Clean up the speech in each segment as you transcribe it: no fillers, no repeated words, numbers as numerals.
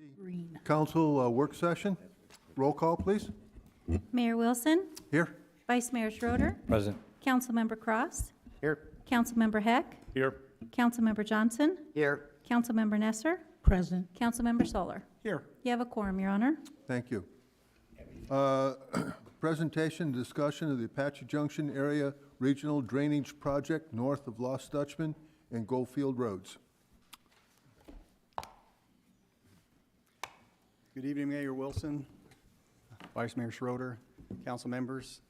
Green. Council work session. Roll call, please. Mayor Wilson, Here. Vice Mayor Schroeder, Present. Councilmember Cross, Here. Councilmember Heck, Here. Councilmember Johnson, Here. Councilmember Nesser, Present. Councilmember Solar. Here. You have a quorum, Your Honor. Thank you. Presentation, discussion of the Apache Junction Area Regional Drainage Project north of Lost Dutchman and Goldfield Roads. Good evening, Mayor Wilson, Vice Mayor Schroeder, council members.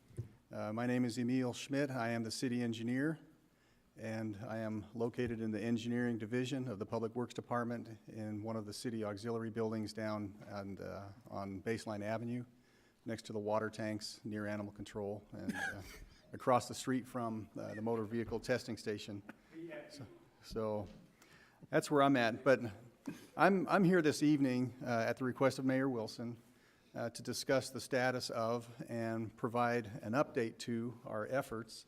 My name is Emil Schmidt. I am the city engineer, and I am located in the engineering division of the Public Works Department in one of the city auxiliary buildings down on Baseline Avenue, next to the water tanks near animal control, and across the street from the motor vehicle testing station. So that's where I'm at. But I'm here this evening at the request of Mayor Wilson to discuss the status of and provide an update to our efforts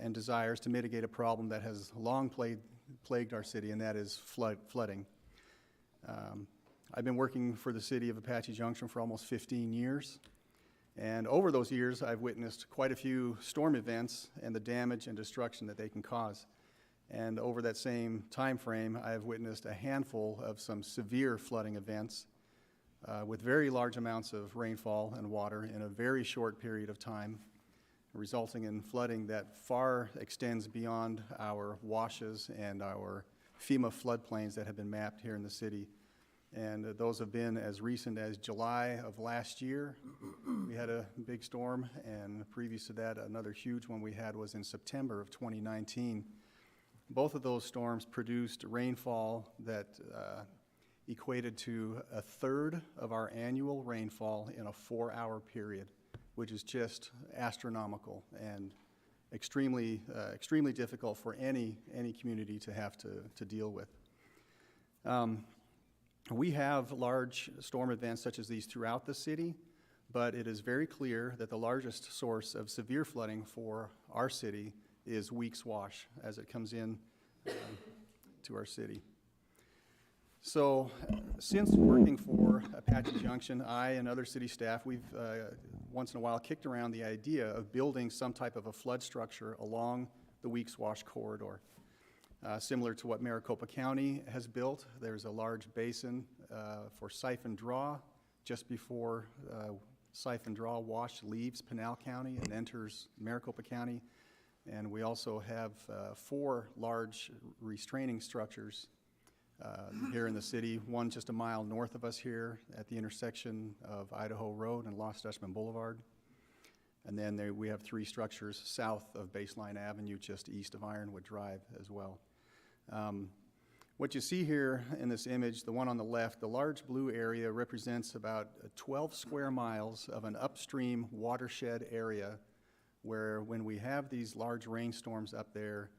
and desires to mitigate a problem that has long plagued our city, and that is flooding. I've been working for the city of Apache Junction for almost 15 years, and over those years I've witnessed quite a few storm events and the damage and destruction that they can cause. And over that same time frame, I have witnessed a handful of some severe flooding events with very large amounts of rainfall and water in a very short period of time, resulting in flooding that far extends beyond our washes and our FEMA floodplains that have been mapped here in the city. And those have been as recent as July of last year. We had a big storm, and previous to that, another huge one we had was in September of 2019. Both of those storms produced rainfall that equated to a third of our annual rainfall in a 4-hour period, which is just astronomical and extremely difficult for any community to have to deal with. We have large storm events such as these throughout the city, but it is very clear that the largest source of severe flooding for our city is Weeks Wash as it comes in to our city. So since working for Apache Junction, I and other city staff, we've once in a while kicked around the idea of building some type of a flood structure along the Weeks Wash corridor. Similar to what Maricopa County has built, there's a large basin for siphon draw just before siphon draw wash leaves Pinal County and enters Maricopa County. And we also have 4 large restraining structures here in the city, one just a mile north of us here at the intersection of Idaho Road and Lost Dutchman Boulevard. And then we have 3 structures south of Baseline Avenue, just east of Ironwood Drive as well. What you see here in this image, the one on the left, the large blue area represents about 12 square miles of an upstream watershed area where when we have these large rainstorms up there,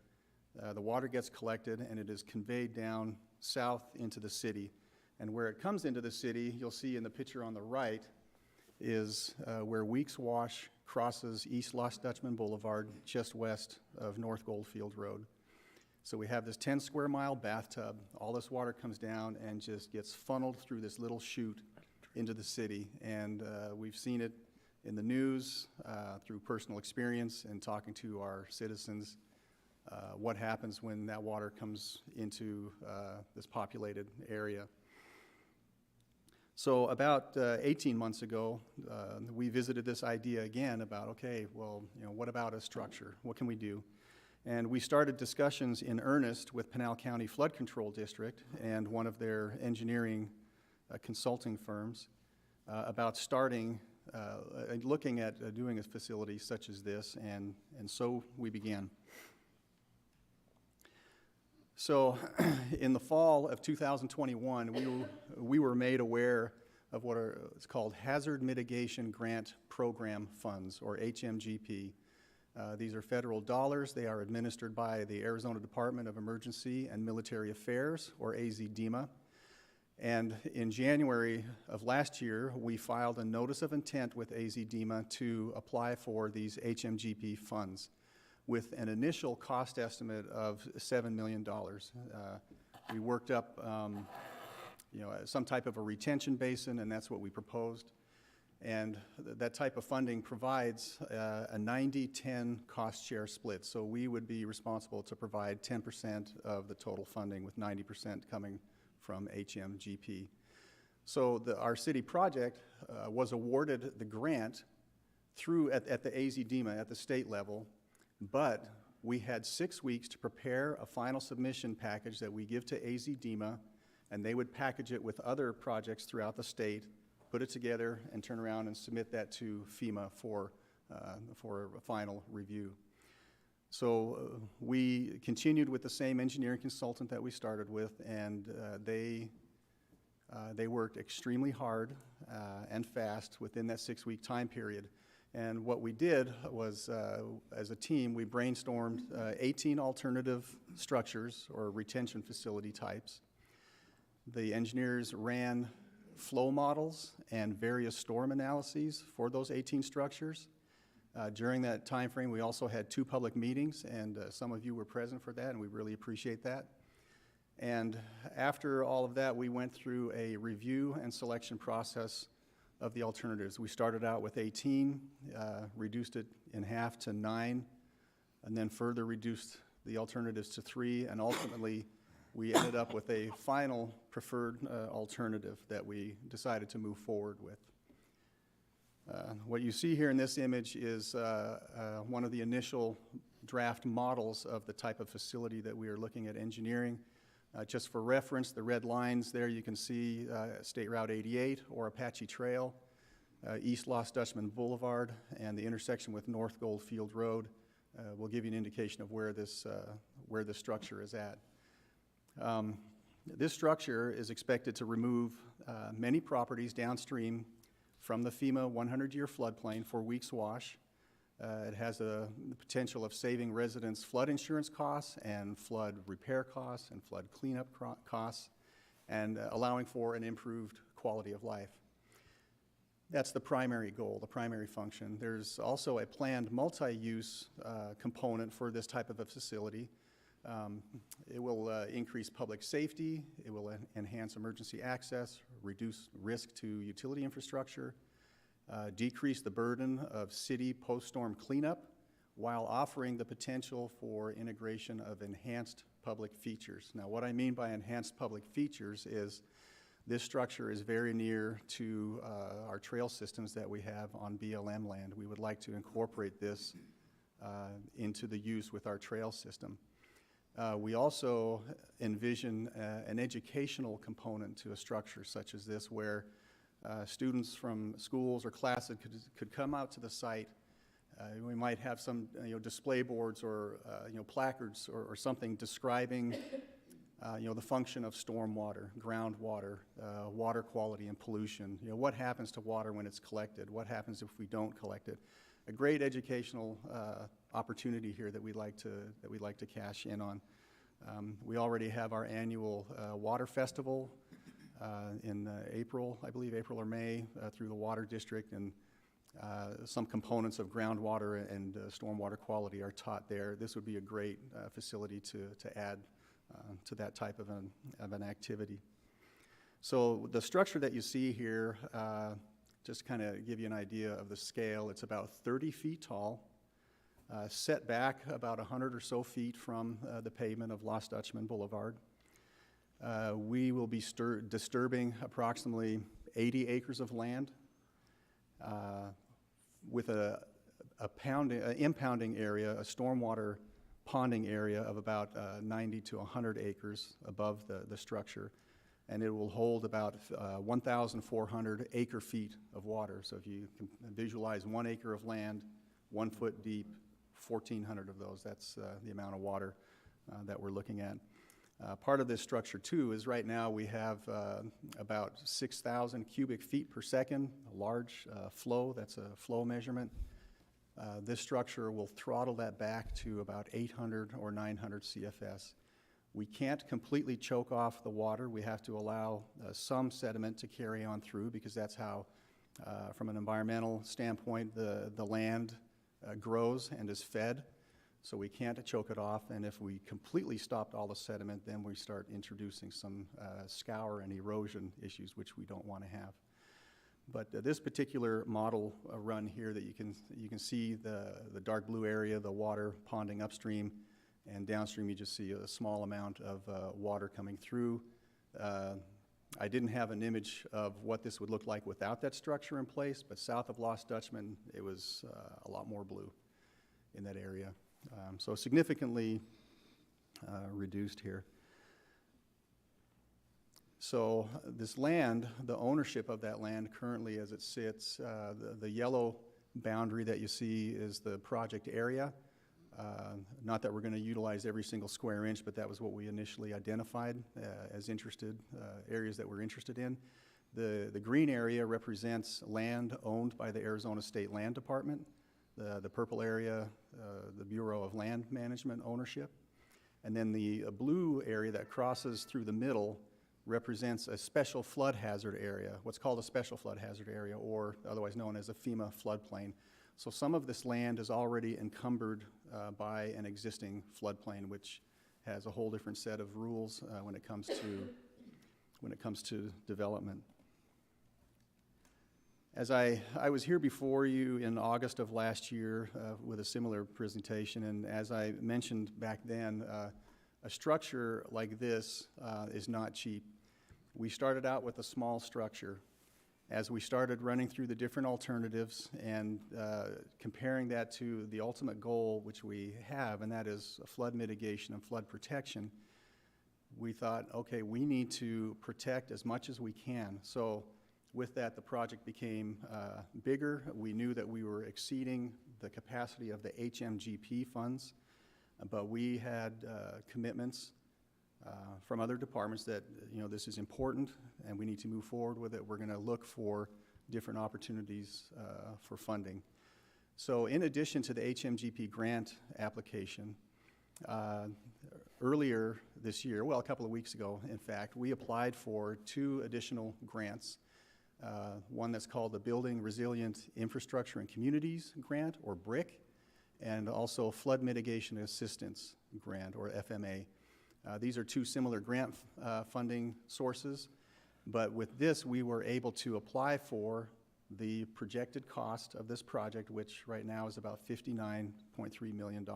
the water gets collected and it is conveyed down south into the city. And where it comes into the city, you'll see in the picture on the right, is where Weeks Wash crosses East Lost Dutchman Boulevard just west of North Goldfield Road. So we have this 10 square mile bathtub. All this water comes down and just gets funneled through this little chute into the city. And we've seen it in the news through personal experience and talking to our citizens, what happens when that water comes into this populated area. So about 18 months ago, we visited this idea again about, okay, well, what about a structure? What can we do? And we started discussions in earnest with Pinal County Flood Control District and one of their engineering consulting firms about starting looking at doing a facility such as this, and so we began. So in the fall of 2021, we were made aware of what is called Hazard Mitigation Grant Program Funds, or HMGP. These are federal dollars. They are administered by the Arizona Department of Emergency and Military Affairs, or AZDEMA. And in January of last year, we filed a notice of intent with AZDEMA to apply for these HMGP funds with an initial cost estimate of $7 million. We worked up some type of a retention basin, and that's what we proposed. And that type of funding provides a 90-10 cost share split. So we would be responsible to provide 10% of the total funding, with 90% coming from HMGP. So our city project was awarded the grant through at the AZDEMA at the state level, but we had 6 weeks to prepare a final submission package that we give to AZDEMA, and they would package it with other projects throughout the state, put it together, and turn around and submit that to FEMA for a final review. So we continued with the same engineering consultant that we started with, and they worked extremely hard and fast within that 6-week time period. And what we did was, as a team, we brainstormed 18 alternative structures or retention facility types. The engineers ran flow models and various storm analyses for those 18 structures. During that time frame, we also had 2 public meetings, and some of you were present for that, and we really appreciate that. And after all of that, we went through a review and selection process of the alternatives. We started out with 18, reduced it in half to 9, and then further reduced the alternatives to 3, and ultimately we ended up with a final preferred alternative that we decided to move forward with. What you see here in this image is one of the initial draft models of the type of facility that we are looking at engineering. Just for reference, the red lines there you can see State Route 88 or Apache Trail, East Lost Dutchman Boulevard, and the intersection with North Goldfield Road will give you an indication of where this structure is at. This structure is expected to remove many properties downstream from the FEMA 100-year floodplain for Weeks Wash. It has the potential of saving residents flood insurance costs and flood repair costs and flood cleanup costs, and allowing for an improved quality of life. That's the primary goal, the primary function. There's also a planned multi-use component for this type of a facility. It will increase public safety, it will enhance emergency access, reduce risk to utility infrastructure, decrease the burden of city post-storm cleanup, while offering the potential for integration of enhanced public features. Now, what I mean by enhanced public features is this structure is very near to our trail systems that we have on BLM land. We would like to incorporate this into the use with our trail system. We also envision an educational component to a structure such as this, where students from schools or classes could come out to the site. We might have some display boards or placards or something describing the function of stormwater, groundwater, water quality and pollution. What happens to water when it's collected? What happens if we don't collect it? A great educational opportunity here that we'd like to cash in on. We already have our annual water festival in April, I believe April or May, through the Water District, and some components of groundwater and stormwater quality are taught there. This would be a great facility to add to that type of an activity. So the structure that you see here, just kind of give you an idea of the scale. It's about 30 feet tall, set back about 100 or so feet from the pavement of Lost Dutchman Boulevard. We will be disturbing approximately 80 acres of land with an impounding area, a stormwater ponding area of about 90 to 100 acres above the structure. And it will hold about 1,400 acre feet of water. So if you can visualize 1 acre of land, 1 foot deep, 1,400 of those, that's the amount of water that we're looking at. Part of this structure, too, is right now we have about 6,000 cubic feet per second, a large flow. That's a flow measurement. This structure will throttle that back to about 800 or 900 CFS. We can't completely choke off the water. We have to allow some sediment to carry on through, because that's how, from an environmental standpoint, the land grows and is fed. So we can't choke it off, and if we completely stopped all the sediment, then we start introducing some scour and erosion issues, which we don't want to have. But this particular model run here that you can see the dark blue area, the water ponding upstream, and downstream you just see a small amount of water coming through. I didn't have an image of what this would look like without that structure in place, but south of Lost Dutchman, it was a lot more blue in that area. So significantly reduced here. So this land, the ownership of that land currently as it sits, the yellow boundary that you see is the project area. Not that we're going to utilize every single square inch, but that was what we initially identified as areas that we're interested in. The green area represents land owned by the Arizona State Land Department. The purple area, the Bureau of Land Management ownership. And then the blue area that crosses through the middle represents a special flood hazard area, what's called a special flood hazard area, or otherwise known as a FEMA floodplain. So some of this land is already encumbered by an existing floodplain, which has a whole different set of rules when it comes to development. As I was here before you in August of last year with a similar presentation, and as I mentioned back then, a structure like this is not cheap. We started out with a small structure. As we started running through the different alternatives and comparing that to the ultimate goal which we have, and that is flood mitigation and flood protection, we thought, okay, we need to protect as much as we can. So with that, the project became bigger. We knew that we were exceeding the capacity of the HMGP funds, but we had commitments from other departments that, this is important and we need to move forward with it. We're going to look for different opportunities for funding. So in addition to the HMGP grant application, earlier this year, well, a couple of weeks ago, in fact, we applied for 2 additional grants. One that's called the Building Resilient Infrastructure and Communities Grant, or BRIC, and also Flood Mitigation Assistance Grant, or FMA. These are 2 similar grant funding sources, but with this we were able to apply for the projected cost of this project, which right now is about $59.3 million.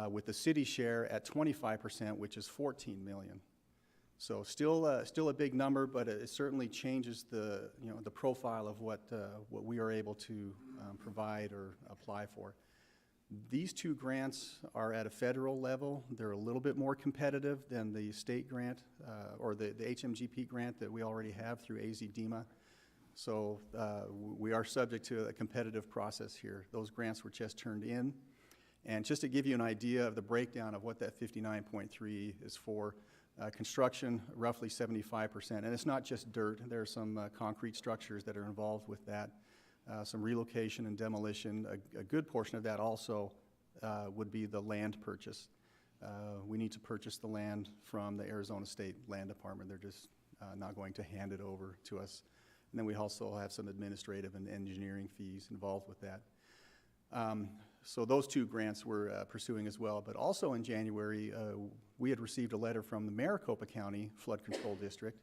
With the city share at 25%, which is $14 million. So still a big number, but it certainly changes the profile of what we are able to provide or apply for. These 2 grants are at a federal level. They're a little bit more competitive than the state grant or the HMGP grant that we already have through AZ-DEMA. So we are subject to a competitive process here. Those grants were just turned in. And just to give you an idea of the breakdown of what that 59.3 is for, construction, roughly 75%. And it's not just dirt. There are some concrete structures that are involved with that. Some relocation and demolition. A good portion of that also would be the land purchase. We need to purchase the land from the Arizona State Land Department. They're just not going to hand it over to us. And then we also have some administrative and engineering fees involved with that. So those 2 grants we're pursuing as well. But also in January, we had received a letter from the Maricopa County Flood Control District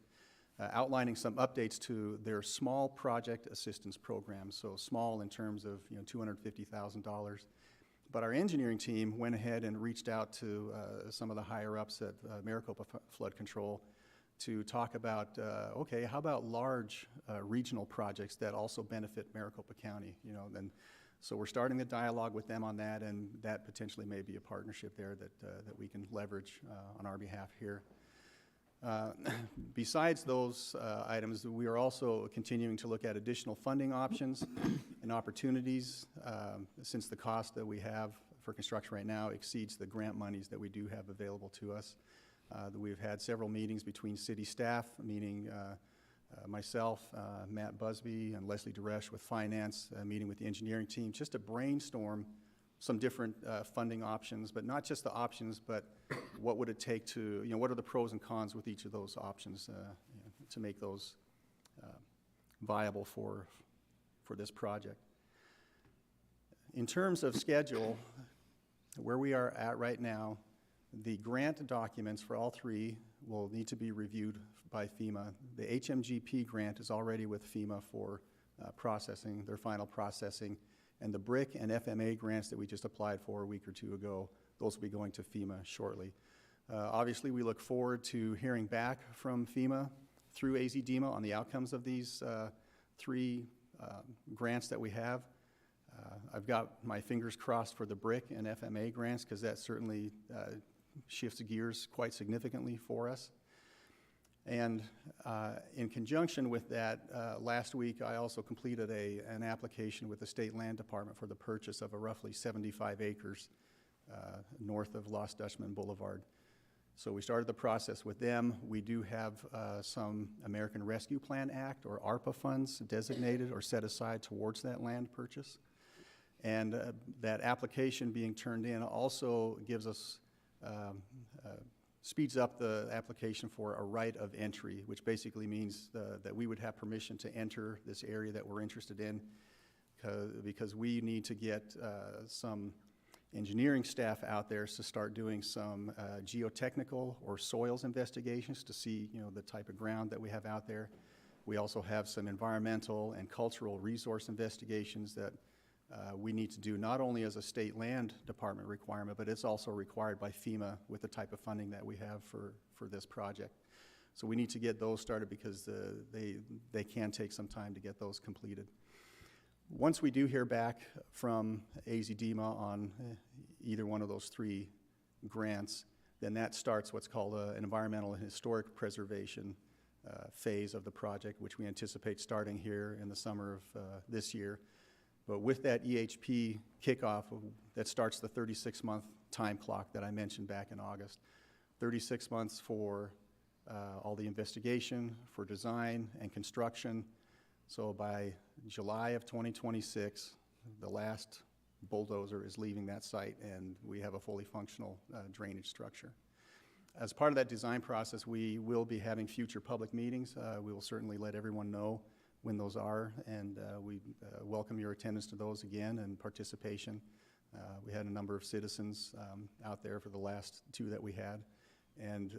outlining some updates to their small project assistance program. So small in terms of $250,000. But our engineering team went ahead and reached out to some of the higher ups at Maricopa Flood Control to talk about, okay, how about large regional projects that also benefit Maricopa County? So we're starting the dialogue with them on that, and that potentially may be a partnership there that we can leverage on our behalf here. Besides those items, we are also continuing to look at additional funding options and opportunities since the cost that we have for construction right now exceeds the grant monies that we do have available to us. We've had several meetings between city staff, meaning myself, Matt Busby, and Leslie Duresh with finance, meeting with the engineering team, just to brainstorm some different funding options, but not just the options, but what would it take to, what are the pros and cons with each of those options to make those viable for this project. In terms of schedule, Where we are at right now, the grant documents for all three will need to be reviewed by FEMA. The HMGP grant is already with FEMA for processing, their final processing, and the BRIC and FMA grants that we just applied for a week or two ago, those will be going to FEMA shortly. Obviously, we look forward to hearing back from FEMA through AZDEMA on the outcomes of these three grants that we have. I've got my fingers crossed for the BRIC and FMA grants because that certainly shifts gears quite significantly for us. And in conjunction with that, last week I also completed an application with the State Land Department for the purchase of a roughly 75 acres north of Lost Dutchman Boulevard. So we started the process with them. We do have some American Rescue Plan Act or ARPA funds designated or set aside towards that land purchase. And that application being turned in also gives us, speeds up the application for a right of entry, which basically means that we would have permission to enter this area that we're interested in because we need to get some engineering staff out there to start doing some geotechnical or soils investigations to see, the type of ground that we have out there. We also have some environmental and cultural resource investigations that we need to do not only as a state land department requirement, but it's also required by FEMA with the type of funding that we have for this project. So we need to get those started because they can take some time to get those completed. Once we do hear back from AZDEMA on either one of those three grants, then that starts what's called an environmental and historic preservation phase of the project, which we anticipate starting here in the summer of this year. But with that EHP kickoff, that starts the 36-month time clock that I mentioned back in August. 36 months for all the investigation, for design and construction. So by July of 2026, the last bulldozer is leaving that site and we have a fully functional drainage structure. As part of that design process, we will be having future public meetings. We will certainly let everyone know when those are, and we welcome your attendance to those again and participation. We had a number of citizens out there for the last two that we had, and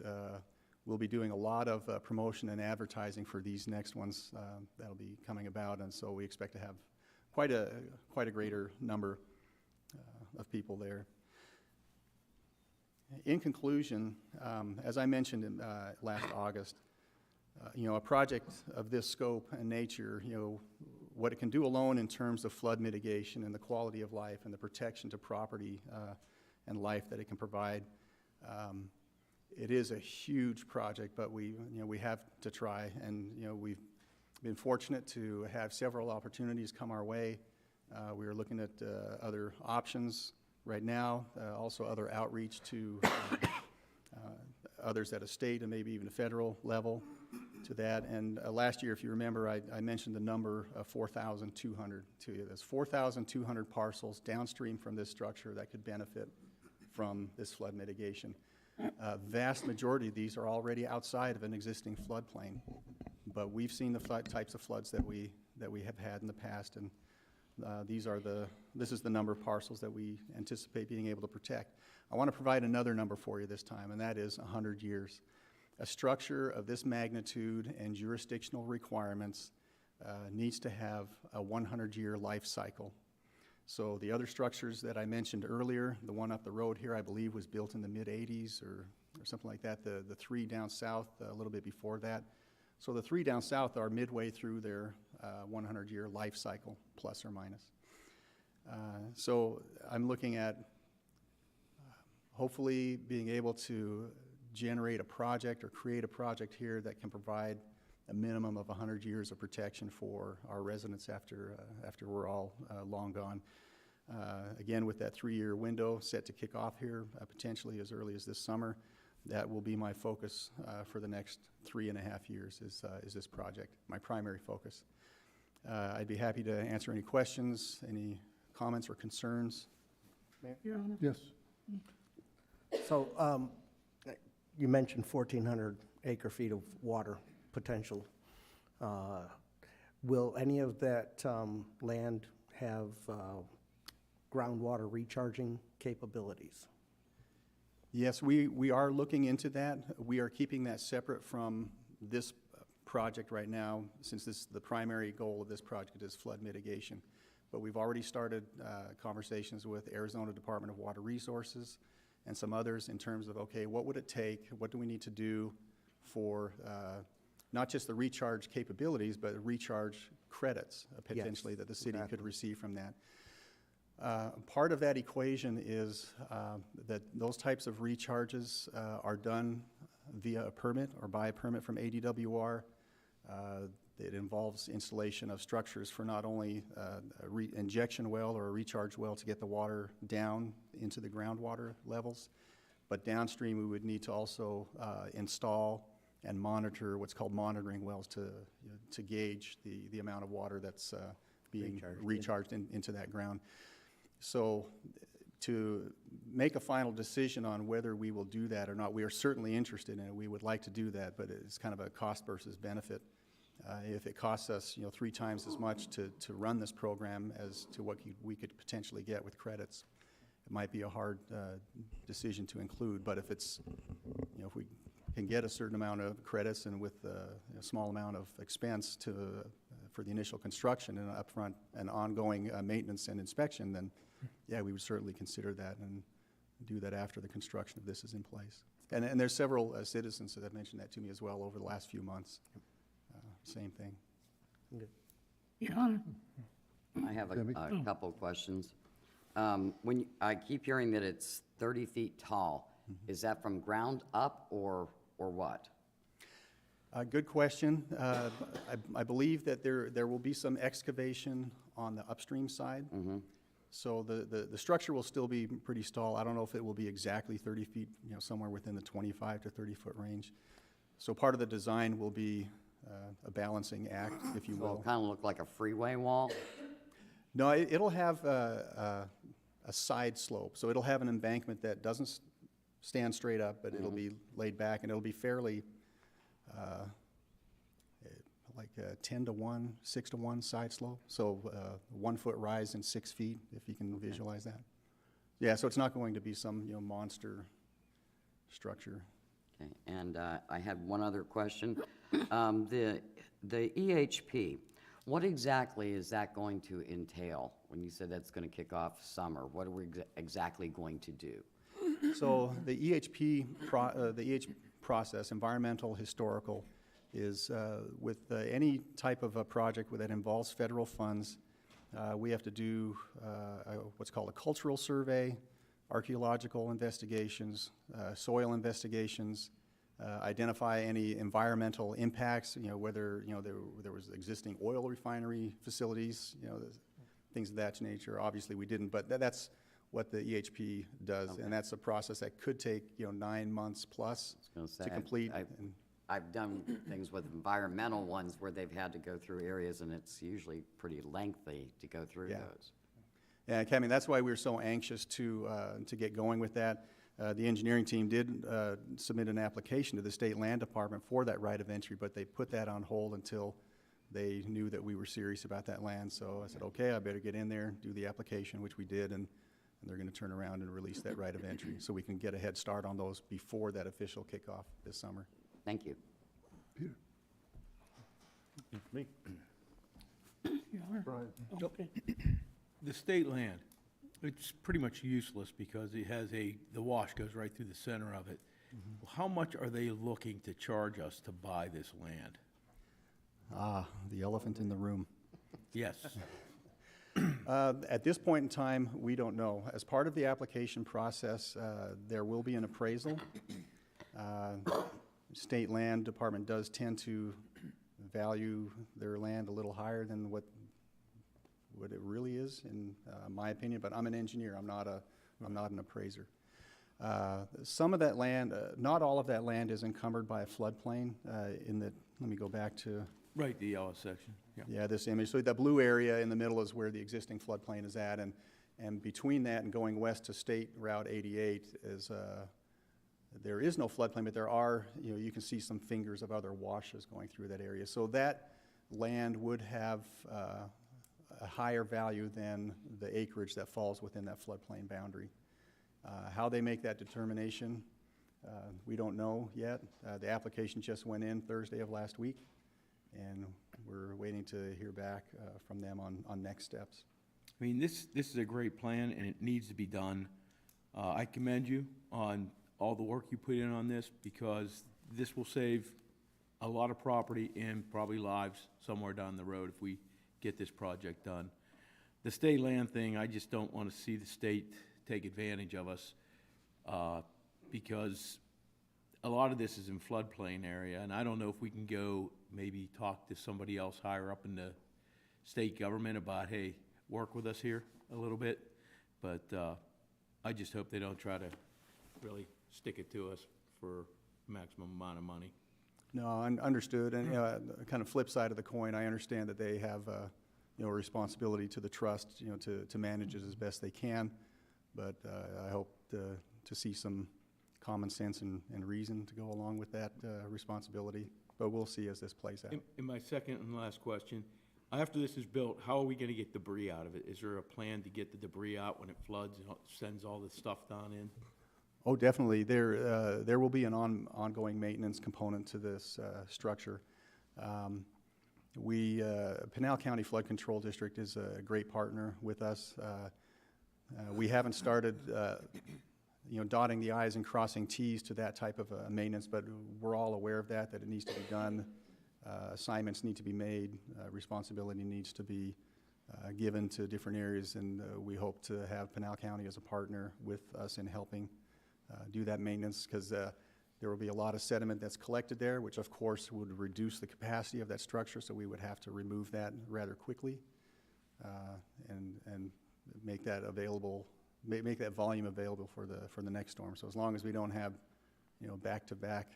we'll be doing a lot of promotion and advertising for these next ones that'll be coming about, and so we expect to have quite a greater number of people there. In conclusion, as I mentioned in last August, a project of this scope and nature, what it can do alone in terms of flood mitigation and the quality of life and the protection to property and life that it can provide. It is a huge project, but we have to try, and we've been fortunate to have several opportunities come our way. We are looking at other options right now, also other outreach to others at a state and maybe even a federal level to that. And last year, if you remember, I mentioned the number of 4,200 to you. There's 4,200 parcels downstream from this structure that could benefit from this flood mitigation. Vast majority of these are already outside of an existing floodplain, but we've seen the types of floods that we have had in the past, and this is the number of parcels that we anticipate being able to protect. I want to provide another number for you this time, and that is 100 years. A structure of this magnitude and jurisdictional requirements needs to have a 100-year life cycle. So the other structures that I mentioned earlier, the one up the road here, I believe was built in the mid-80s or something like that. The three down south, a little bit before that. So the three down south are midway through their 100-year life cycle, plus or minus. So I'm looking at hopefully being able to generate a project or create a project here that can provide a minimum of 100 years of protection for our residents after we're all long gone. Again, with that 3-year window set to kick off here, potentially as early as this summer, that will be my focus for the next 3.5 years is this project, my primary focus. I'd be happy to answer any questions, any comments or concerns. Mayor? Your Honor. Yes. So you mentioned 1,400 acre-feet of water potential. Will any of that land have groundwater recharging capabilities? Yes, we are looking into that. We are keeping that separate from this project right now, since the primary goal of this project is flood mitigation. But we've already started conversations with Arizona Department of Water Resources and some others in terms of, okay, what would it take? What do we need to do for not just the recharge capabilities, but recharge credits potentially that the city could receive from that. Part of that equation is that those types of recharges are done via a permit or by a permit from ADWR. It involves installation of structures for not only a injection well or a recharge well to get the water down into the groundwater levels, but downstream we would need to also install and monitor what's called monitoring wells to gauge the amount of water that's being recharged into that ground. So to make a final decision on whether we will do that or not, we are certainly interested in it. We would like to do that, but it's kind of a cost versus benefit. If it costs us, 3 times as much to run this program as to what we could potentially get with credits, it might be a hard decision to include. But if it's, if we can get a certain amount of credits and with a small amount of expense for the initial construction and upfront and ongoing maintenance and inspection, then yeah, we would certainly consider that and do that after the construction of this is in place. And there's several citizens that have mentioned that to me as well over the last few months. Same thing. Your Honor. I have Debbie? a couple of questions. I keep hearing that it's 30 feet tall. Is that from ground up or what? Good question. I believe that there will be some excavation on the upstream side. So the structure will still be pretty tall. I don't know if it will be exactly 30 feet, somewhere within the 25 to 30 foot range. So part of the design will be a balancing act, if you So will. it'll kind of look like a freeway wall? No, it'll have a side slope. So it'll have an embankment that doesn't stand straight up, but it'll be laid back, and it'll be fairly like 10 to 1, 6 to 1 side slope. So 1 foot rise and 6 feet, if you can visualize that. Yeah, so it's not going to be some monster structure. Okay, and I had one other question. The EHP, what exactly is that going to entail? When you said that's going to kick off summer, what are we exactly going to do? So the EHP process, environmental historical, is with any type of a project that involves federal funds, we have to do what's called a cultural survey, archaeological investigations, soil investigations, identify any environmental impacts, whether there was existing oil refinery facilities, things of that nature. Obviously we didn't, but that's what the EHP does, Okay. and that's a process that could take 9 months plus I was gonna to say, complete. I've done things with environmental ones where they've had to go through areas, and it's usually pretty lengthy to go through Yeah. those. Yeah, Kevin, that's why we're so anxious to get going with that. The engineering team did submit an application to the State Land Department for that right of entry, but they put that on hold until they knew that we were serious about that land. So I said, okay, I better get in there, do the application, which we did, and they're going to turn around and release that right of entry so we can get a head start on those before that official kickoff this summer. Thank you. Peter? Your Honor. Brian? Okay. The state land, it's pretty much useless because it has the wash goes right through the center of it. How much are they looking to charge us to buy this land? Ah, the elephant in the room. Yes. At this point in time, we don't know. As part of the application process, there will be an appraisal. State Land Department does tend to value their land a little higher than what it really is, in my opinion. But I'm an engineer. I'm not an appraiser. Some of that land, not all of that land, is encumbered by a floodplain. Let me go back to. Right, the yellow section. Yeah. Yeah, this image. So the blue area in the middle is where the existing floodplain is at, and between that and going west to State Route 88 is there is no floodplain, but there are, you can see some fingers of other washes going through that area. So that land would have a higher value than the acreage that falls within that floodplain boundary. How they make that determination, we don't know yet. The application just went in Thursday of last week, and we're waiting to hear back from them on next steps. I mean, this is a great plan, and it needs to be done. I commend you on all the work you put in on this, because this will save a lot of property and probably lives somewhere down the road if we get this project done. The state land thing, I just don't want to see the state take advantage of us, because a lot of this is in floodplain area, and I don't know if we can go maybe talk to somebody else higher up in the state government about, hey, work with us here a little bit. But I just hope they don't try to really stick it to us for maximum amount of money. No, understood, and kind of flip side of the coin, I understand that they have a responsibility to the trust, to manage it as best they can, but I hope to see some common sense and reason to go along with that responsibility, but we'll see as this plays out. And my second and last question, after this is built, how are we gonna get debris out of it? Is there a plan to get the debris out when it floods and sends all the stuff down in? Oh, definitely. There will be an ongoing maintenance component to this structure. Pinal County Flood Control District is a great partner with us. We haven't started, dotting the i's and crossing t's to that type of maintenance, but we're all aware of that it needs to be done. Assignments need to be made. Responsibility needs to be given to different areas, and we hope to have Pinal County as a partner with us in helping do that maintenance, because there will be a lot of sediment that's collected there, which of course would reduce the capacity of that structure, so we would have to remove that rather quickly and make that available, make that volume available for the next storm. So as long as we don't have, back-to-back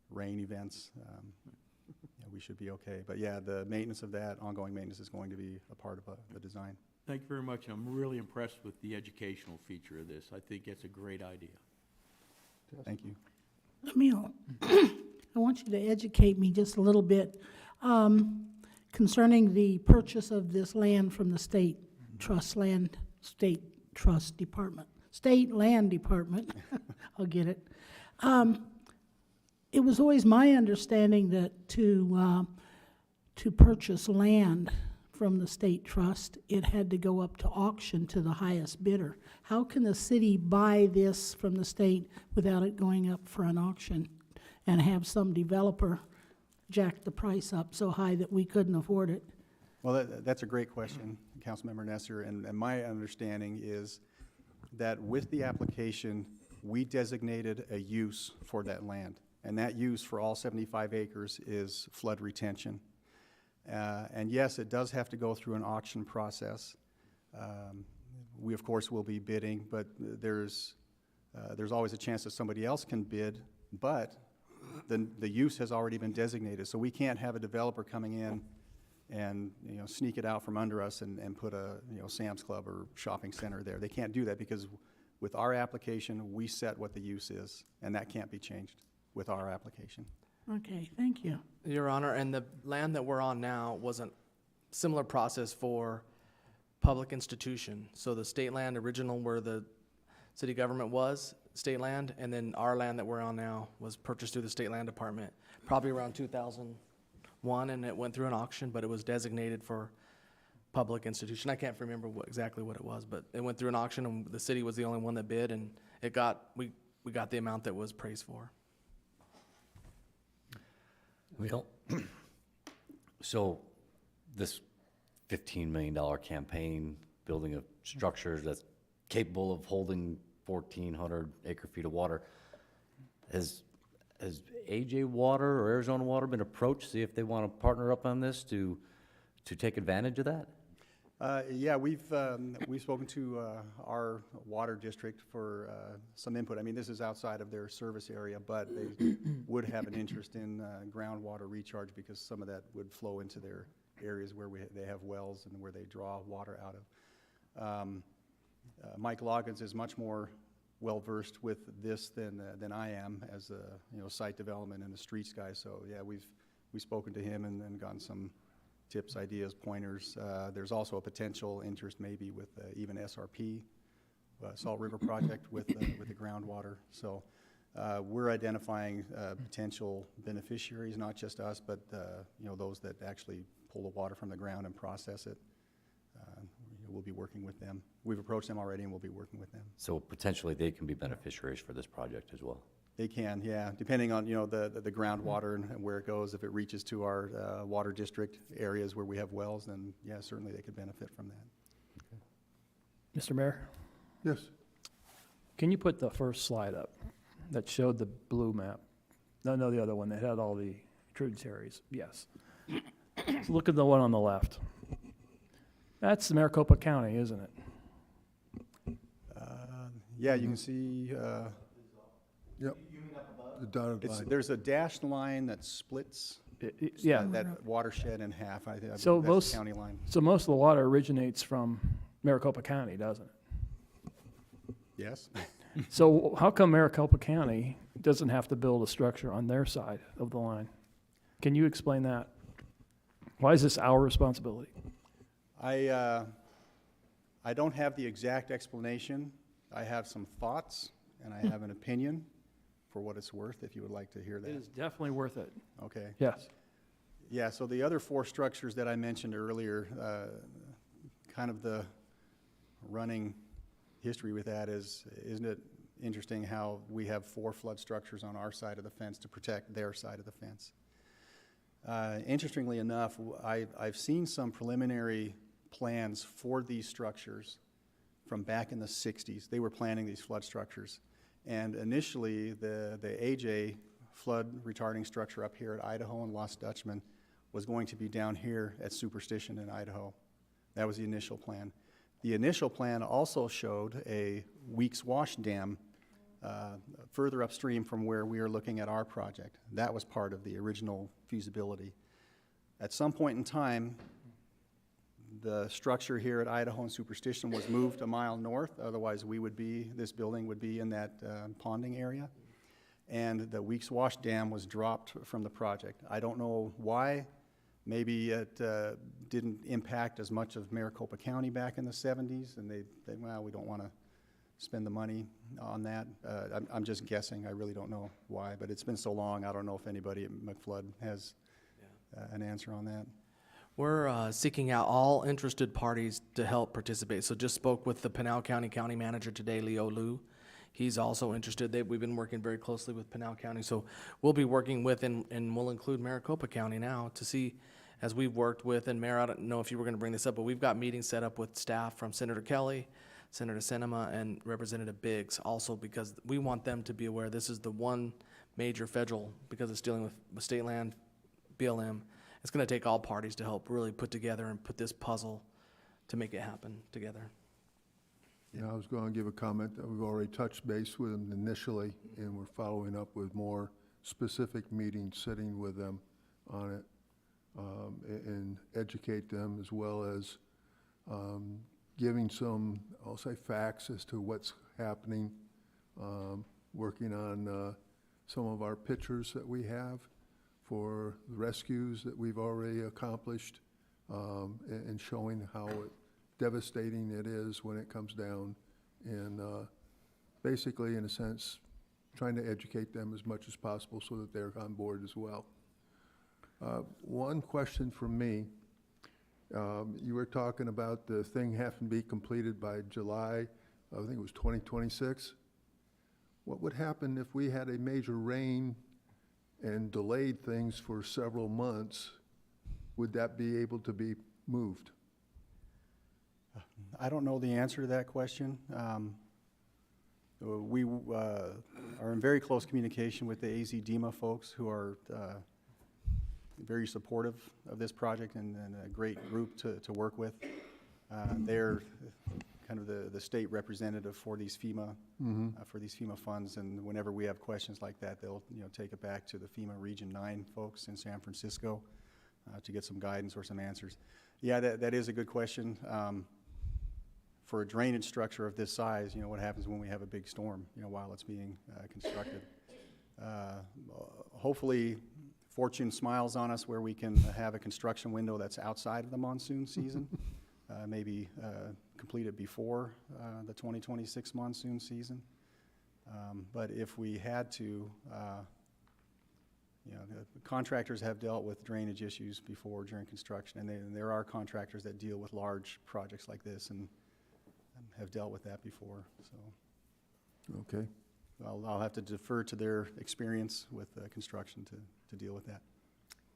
rain events, we should be okay. But yeah, the maintenance of that, ongoing maintenance, is going to be a part of the design. Thank you very much. I'm really impressed with the educational feature of this. I think it's a great idea. Thank you. Emil, I want you to educate me just a little bit concerning the purchase of this land from the state land department. I'll get it. It was always my understanding that to purchase land from the state trust, it had to go up to auction to the highest bidder. How can the city buy this from the state without it going up for an auction and have some developer jack the price up so high that we couldn't afford it? Well, that's a great question, Councilmember Nesser, and my understanding is that with the application, we designated a use for that land, and that use for all 75 acres is flood retention. And yes, it does have to go through an auction process. We, of course, will be bidding, but there's always a chance that somebody else can bid, but the use has already been designated. So we can't have a developer coming in and sneak it out from under us and put a Sam's Club or shopping center there. They can't do that, because with our application, we set what the use is, and that can't be changed with our application. Okay, thank you. Your Honor, and the land that we're on now was a similar process for public institution. So the state land original where the city government was, state land, and then our land that we're on now was purchased through the state land department, probably around 2001, and it went through an auction, but it was designated for public institution. I can't remember exactly what it was, but it went through an auction, and the city was the only one that bid, and we got the amount that was praised for. Well, so this $15 million campaign, building of structures that's capable of holding 1,400 acre-feet of water, has AJ Water or Arizona Water been approached, see if they want to partner up on this to take advantage of that? Yeah, we've spoken to our water district for some input. I mean, this is outside of their service area, but they would have an interest in groundwater recharge, because some of that would flow into their areas where they have wells and where they draw water out of. Mike Loggins is much more well-versed with this than I am as a site development and the streets guy. So yeah, we've spoken to him and gotten some tips, ideas, pointers. There's also a potential interest maybe with even SRP, Salt River Project with the groundwater. So we're identifying potential beneficiaries, not just us, but those that actually pull the water from the ground and process it. We'll be working with them. We've approached them already, and we'll be working with them. So potentially they can be beneficiaries for this project as well. They can, yeah, depending on, the groundwater and where it goes. If it reaches to our water district areas where we have wells, then, yeah, certainly they could benefit from that. Mr. Mayor, Yes. can you put the first slide up that showed the blue map? No, the other one that had all the tributaries. Yes. So look at the one on the left. That's Maricopa County, isn't it? Yeah, you can see, Yep. The dotted line. there's a dashed line that splits Yeah. that watershed in half. I think So that's most- the county line. So most of the water originates from Maricopa County, doesn't it? Yes? So how come Maricopa County doesn't have to build a structure on their side of the line? Can you explain that? Why is this our responsibility? I don't have the exact explanation. I have some thoughts, and I have an opinion, for what it's worth, if you would like to hear It that. is definitely worth it. Okay. Yes. Yeah, so the other 4 structures that I mentioned earlier, kind of the running history with that is, isn't it interesting how we have 4 flood structures on our side of the fence to protect their side of the fence? Interestingly enough, I've seen some preliminary plans for these structures from back in the 60s. They were planning these flood structures. And initially, the AJ flood retarding structure up here at Idaho and Lost Dutchman was going to be down here at Superstition in Idaho. That was the initial plan. The initial plan also showed a Weeks Wash Dam further upstream from where we are looking at our project. That was part of the original feasibility. At some point in time, the structure here at Idaho and Superstition was moved a mile north. Otherwise, this building would be in that ponding area. And the Weeks Wash Dam was dropped from the project. I don't know why. Maybe it didn't impact as much of Maricopa County back in the 70s, and they well, we don't want to spend the money on that. I'm just guessing. I really don't know why, but it's been so long, I don't know if anybody at McFlood has an answer on that. We're seeking out all interested parties to help participate. So just spoke with the Pinal County Manager today, Leo Liu. He's also interested. We've been working very closely with Pinal County. So we'll be working with, and we'll include Maricopa County now to see, as we've worked with, and Mayor, I don't know if you were going to bring this up, but we've got meetings set up with staff from Senator Kelly, Senator Sinema, and Representative Biggs also, because we want them to be aware this is the one major federal, because it's dealing with state land, BLM. It's going to take all parties to help really put together and put this puzzle to make it happen together. Yeah, I was going to give a comment that we've already touched base with them initially, and we're following up with more specific meetings, sitting with them on it, and educate them, as well as giving some, I'll say, facts as to what's happening, working on some of our pictures that we have for the rescues that we've already accomplished, and showing how devastating it is when it comes down, and basically, in a sense, trying to educate them as much as possible so that they're on board as well. One question from me. You were talking about the thing having to be completed by July, I think it was 2026. What would happen if we had a major rain and delayed things for several months? Would that be able to be moved? I don't know the answer to that question. We are in very close communication with the AZ DEMA folks, who are very supportive of this project and a great group to work with. They're kind of the state representative for these FEMA funds, and whenever we have questions like that, they'll take it back to the FEMA Region 9 folks in San Francisco to get some guidance or some answers. Yeah, that is a good question. For a drainage structure of this size, what happens when we have a big storm, while it's being constructed? Hopefully, fortune smiles on us where we can have a construction window that's outside of the monsoon season, maybe complete it before the 2026 monsoon season. But if we had to, the contractors have dealt with drainage issues before during construction, and there are contractors that deal with large projects like this and have dealt with that before, so. Okay. I'll have to defer to their experience with construction to deal with that.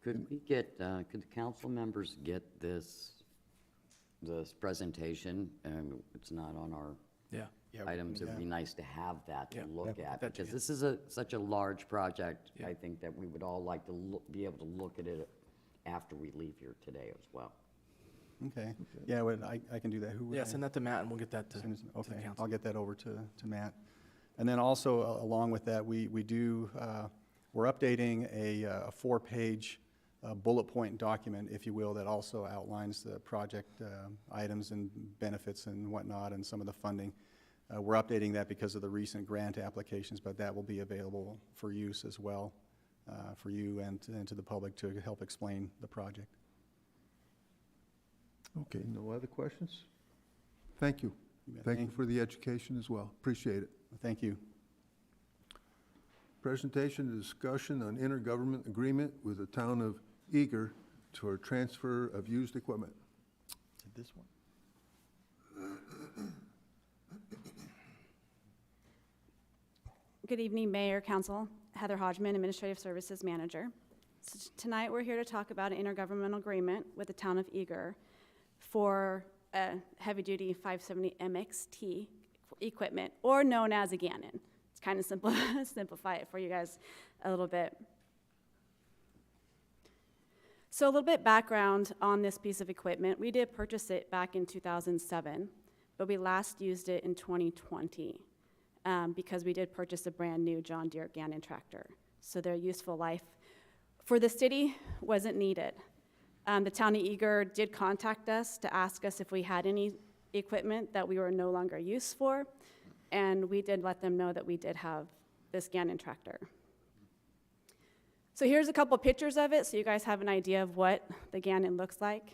Could we get, could the council members get this presentation? And it's not on our Yeah. items. It would be nice to have that to Yeah. look at, that you because this is such a large project. Yeah. I think that we would all like to be able to look at it after we leave here today as well. Okay, yeah, well, I can do that. Who would Yeah, I- send that to Matt and we'll get that to, As soon as- to the Okay, council. I'll get that over to Matt. And then also, along with that, we're updating a 4-page bullet point document, if you will, that also outlines the project items and benefits and whatnot and some of the funding. We're updating that because of the recent grant applications, but that will be available for use as well, for you and to the public to help explain the project. Okay, no other questions? Thank you. You bet. Thank you for the education as well. Appreciate it. Thank you. Presentation and discussion on intergovernment agreement with the town of Eager for transfer of used equipment. This one? Good evening, Mayor, Council. Heather Hodgman, Administrative Services Manager. So tonight, we're here to talk about an intergovernmental agreement with the town of Eager for a heavy-duty 570 MXT equipment, or known as a Gannon. It's kind of simple, simplify it for you guys a little bit. So a little bit background on this piece of equipment. We did purchase it back in 2007, but we last used it in 2020 because we did purchase a brand new John Deere Gannon tractor. So their useful life for the city wasn't needed. The town of Eager did contact us to ask us if we had any equipment that we were no longer used for, and we did let them know that we did have this Gannon tractor. So here's a couple pictures of it so you guys have an idea of what the Gannon looks like.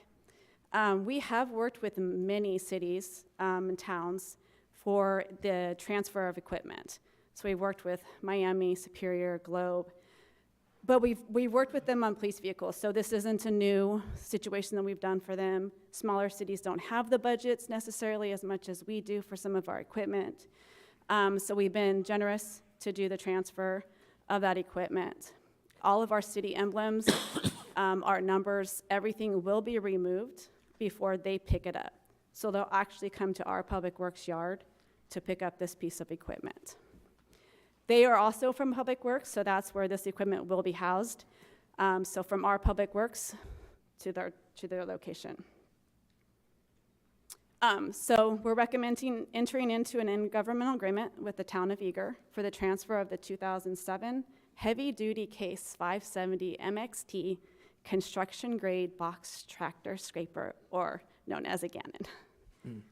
We have worked with many cities and towns for the transfer of equipment. So we've worked with Miami, Superior, Globe, but we've worked with them on police vehicles, so this isn't a new situation that we've done for them. Smaller cities don't have the budgets necessarily as much as we do for some of our equipment. So we've been generous to do the transfer of that equipment. All of our city emblems, our numbers, everything will be removed before they pick it up. So they'll actually come to our Public Works yard to pick up this piece of equipment. They are also from Public Works, so that's where this equipment will be housed. So from our Public Works to their location. So we're recommending entering into an intergovernmental agreement with the town of Eager for the transfer of the 2007 heavy-duty case 570 MXT construction grade box tractor scraper, or known as a Gannon.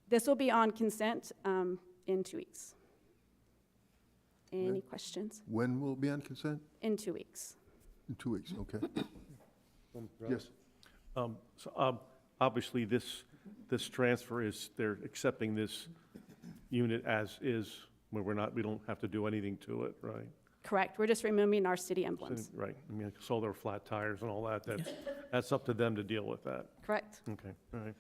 This will be on consent in 2 weeks. Any questions? When will it be on consent? In 2 weeks. In 2 weeks, okay. Yes, Obviously, this transfer is, they're accepting this unit as is, where we don't have to do anything to it, right? Correct. We're just removing our city emblems. Right, I mean, I saw their flat tires and all that, that's up to them to deal with that. Correct. Okay, all right.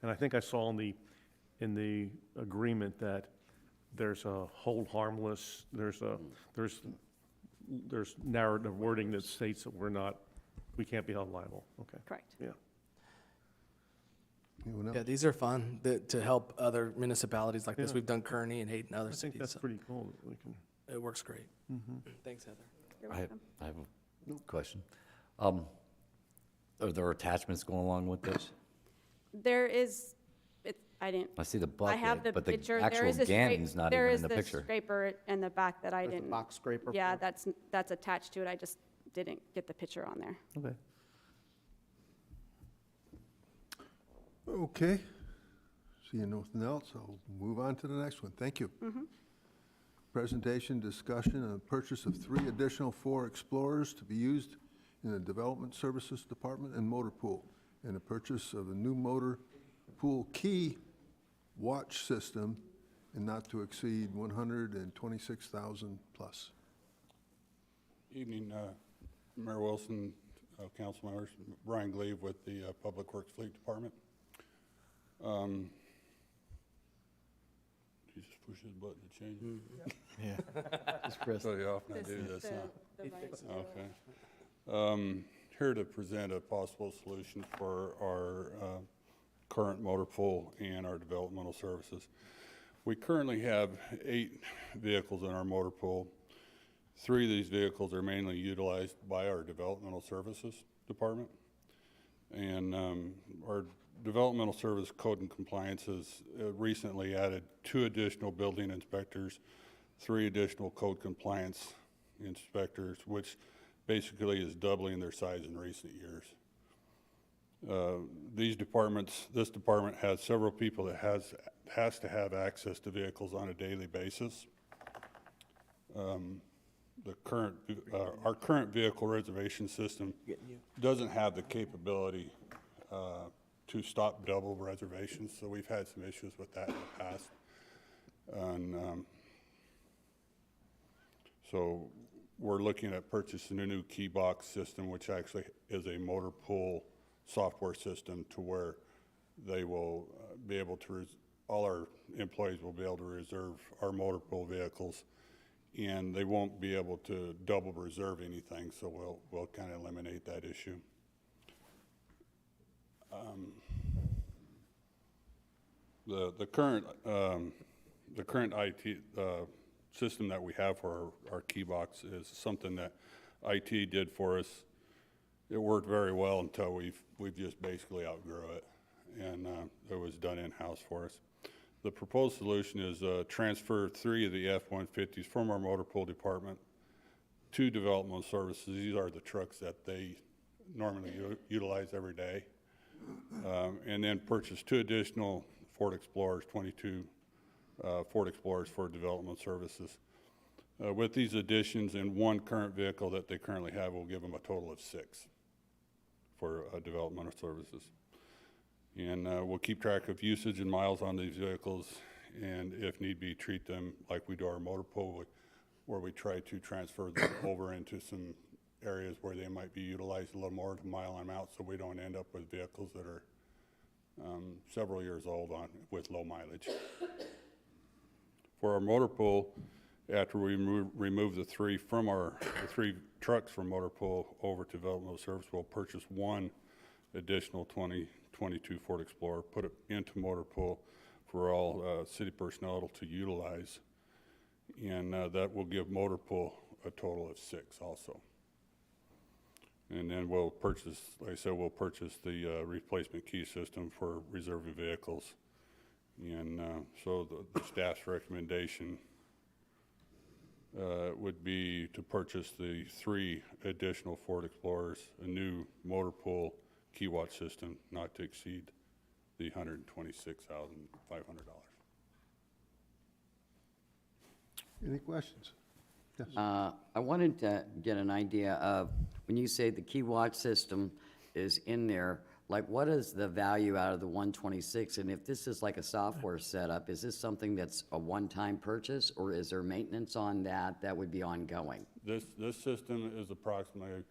And I think I saw in the agreement that there's a hold harmless, there's narrative wording that states that we can't be held liable, okay, Correct. yeah. anyone else? Yeah, these are fun to help other municipalities like this. Yeah. We've done Kearney and Hayden, other I think cities. that's so pretty cool, that we can. It works great. Thanks, Heather. You're I welcome. I have a question. Are there attachments going along with this? There is, I didn't, I see the I have the bucket, but picture. the There actual is a Gannon's not there even is in the picture. scraper in the back that I There's the didn't. box scraper. Yeah, that's attached to it. I just didn't get the picture on there. Okay. Okay. Seeing nothing else, I'll move on to the next one. Thank you. Presentation, discussion, and the purchase of 3 additional Ford Explorers to be used in the Development Services Department and Motor Pool, and the purchase of a new motor pool key watch system and not to exceed $126,000 plus. Evening, Mayor Wilson, council members, Brian Gleave with the Public Works Fleet Department. You just push this button to change it? Just press. So you often do this, huh? The right to- Okay. Here to present a possible solution for our current motor pool and our developmental services. We currently have 8 vehicles in our motor pool. 3 of these vehicles are mainly utilized by our developmental services department. And our developmental service code and compliance has recently added 2 additional building inspectors, 3 additional code compliance inspectors, which basically is doubling their size in recent years. This department has several people that has to have access to vehicles on a daily basis. Our current vehicle reservation system doesn't have the capability to stop double reservations, so we've had some issues with that in the past. And so we're looking at purchasing a new key box system, which actually is a motor pool software system to where they will be able to, all our employees will be able to reserve our motor pool vehicles, and they won't be able to double reserve anything, so we'll kind of eliminate that issue. The current IT system that we have for our key box is something that IT did for us. It worked very well until we've just basically outgrew it, and it was done in-house for us. The proposed solution is transfer 3 of the F-150s from our motor pool department to developmental services. These are the trucks that they normally utilize every day. And then purchase 2 additional Ford Explorers, 22 Ford Explorers for development services. With these additions and 1 current vehicle that they currently have, we'll give them a total of 6 for developmental services. And we'll keep track of usage and miles on these vehicles, and if need be, treat them like we do our motor pool, where we try to transfer them over into some areas where they might be utilized a little more to mile them out, so we don't end up with vehicles that are several years old with low mileage. For our motor pool, after we remove the 3 trucks from motor pool over to developmental service, we'll purchase 1 additional 2022 Ford Explorer, put it into motor pool for all city personnel to utilize, and that will give motor pool a total of 6 also. And then we'll purchase, like I said, we'll purchase the replacement key system for reserving vehicles. And so the staff's recommendation would be to purchase the 3 additional Ford Explorers, a new motor pool key watch system, not to exceed the $126,500. Any questions? Yes. I wanted to get an idea of, when you say the key watch system is in there, like what is the value out of the 126? And if this is like a software setup, is this something that's a one-time purchase, or is there maintenance on that would be ongoing? This system is approximately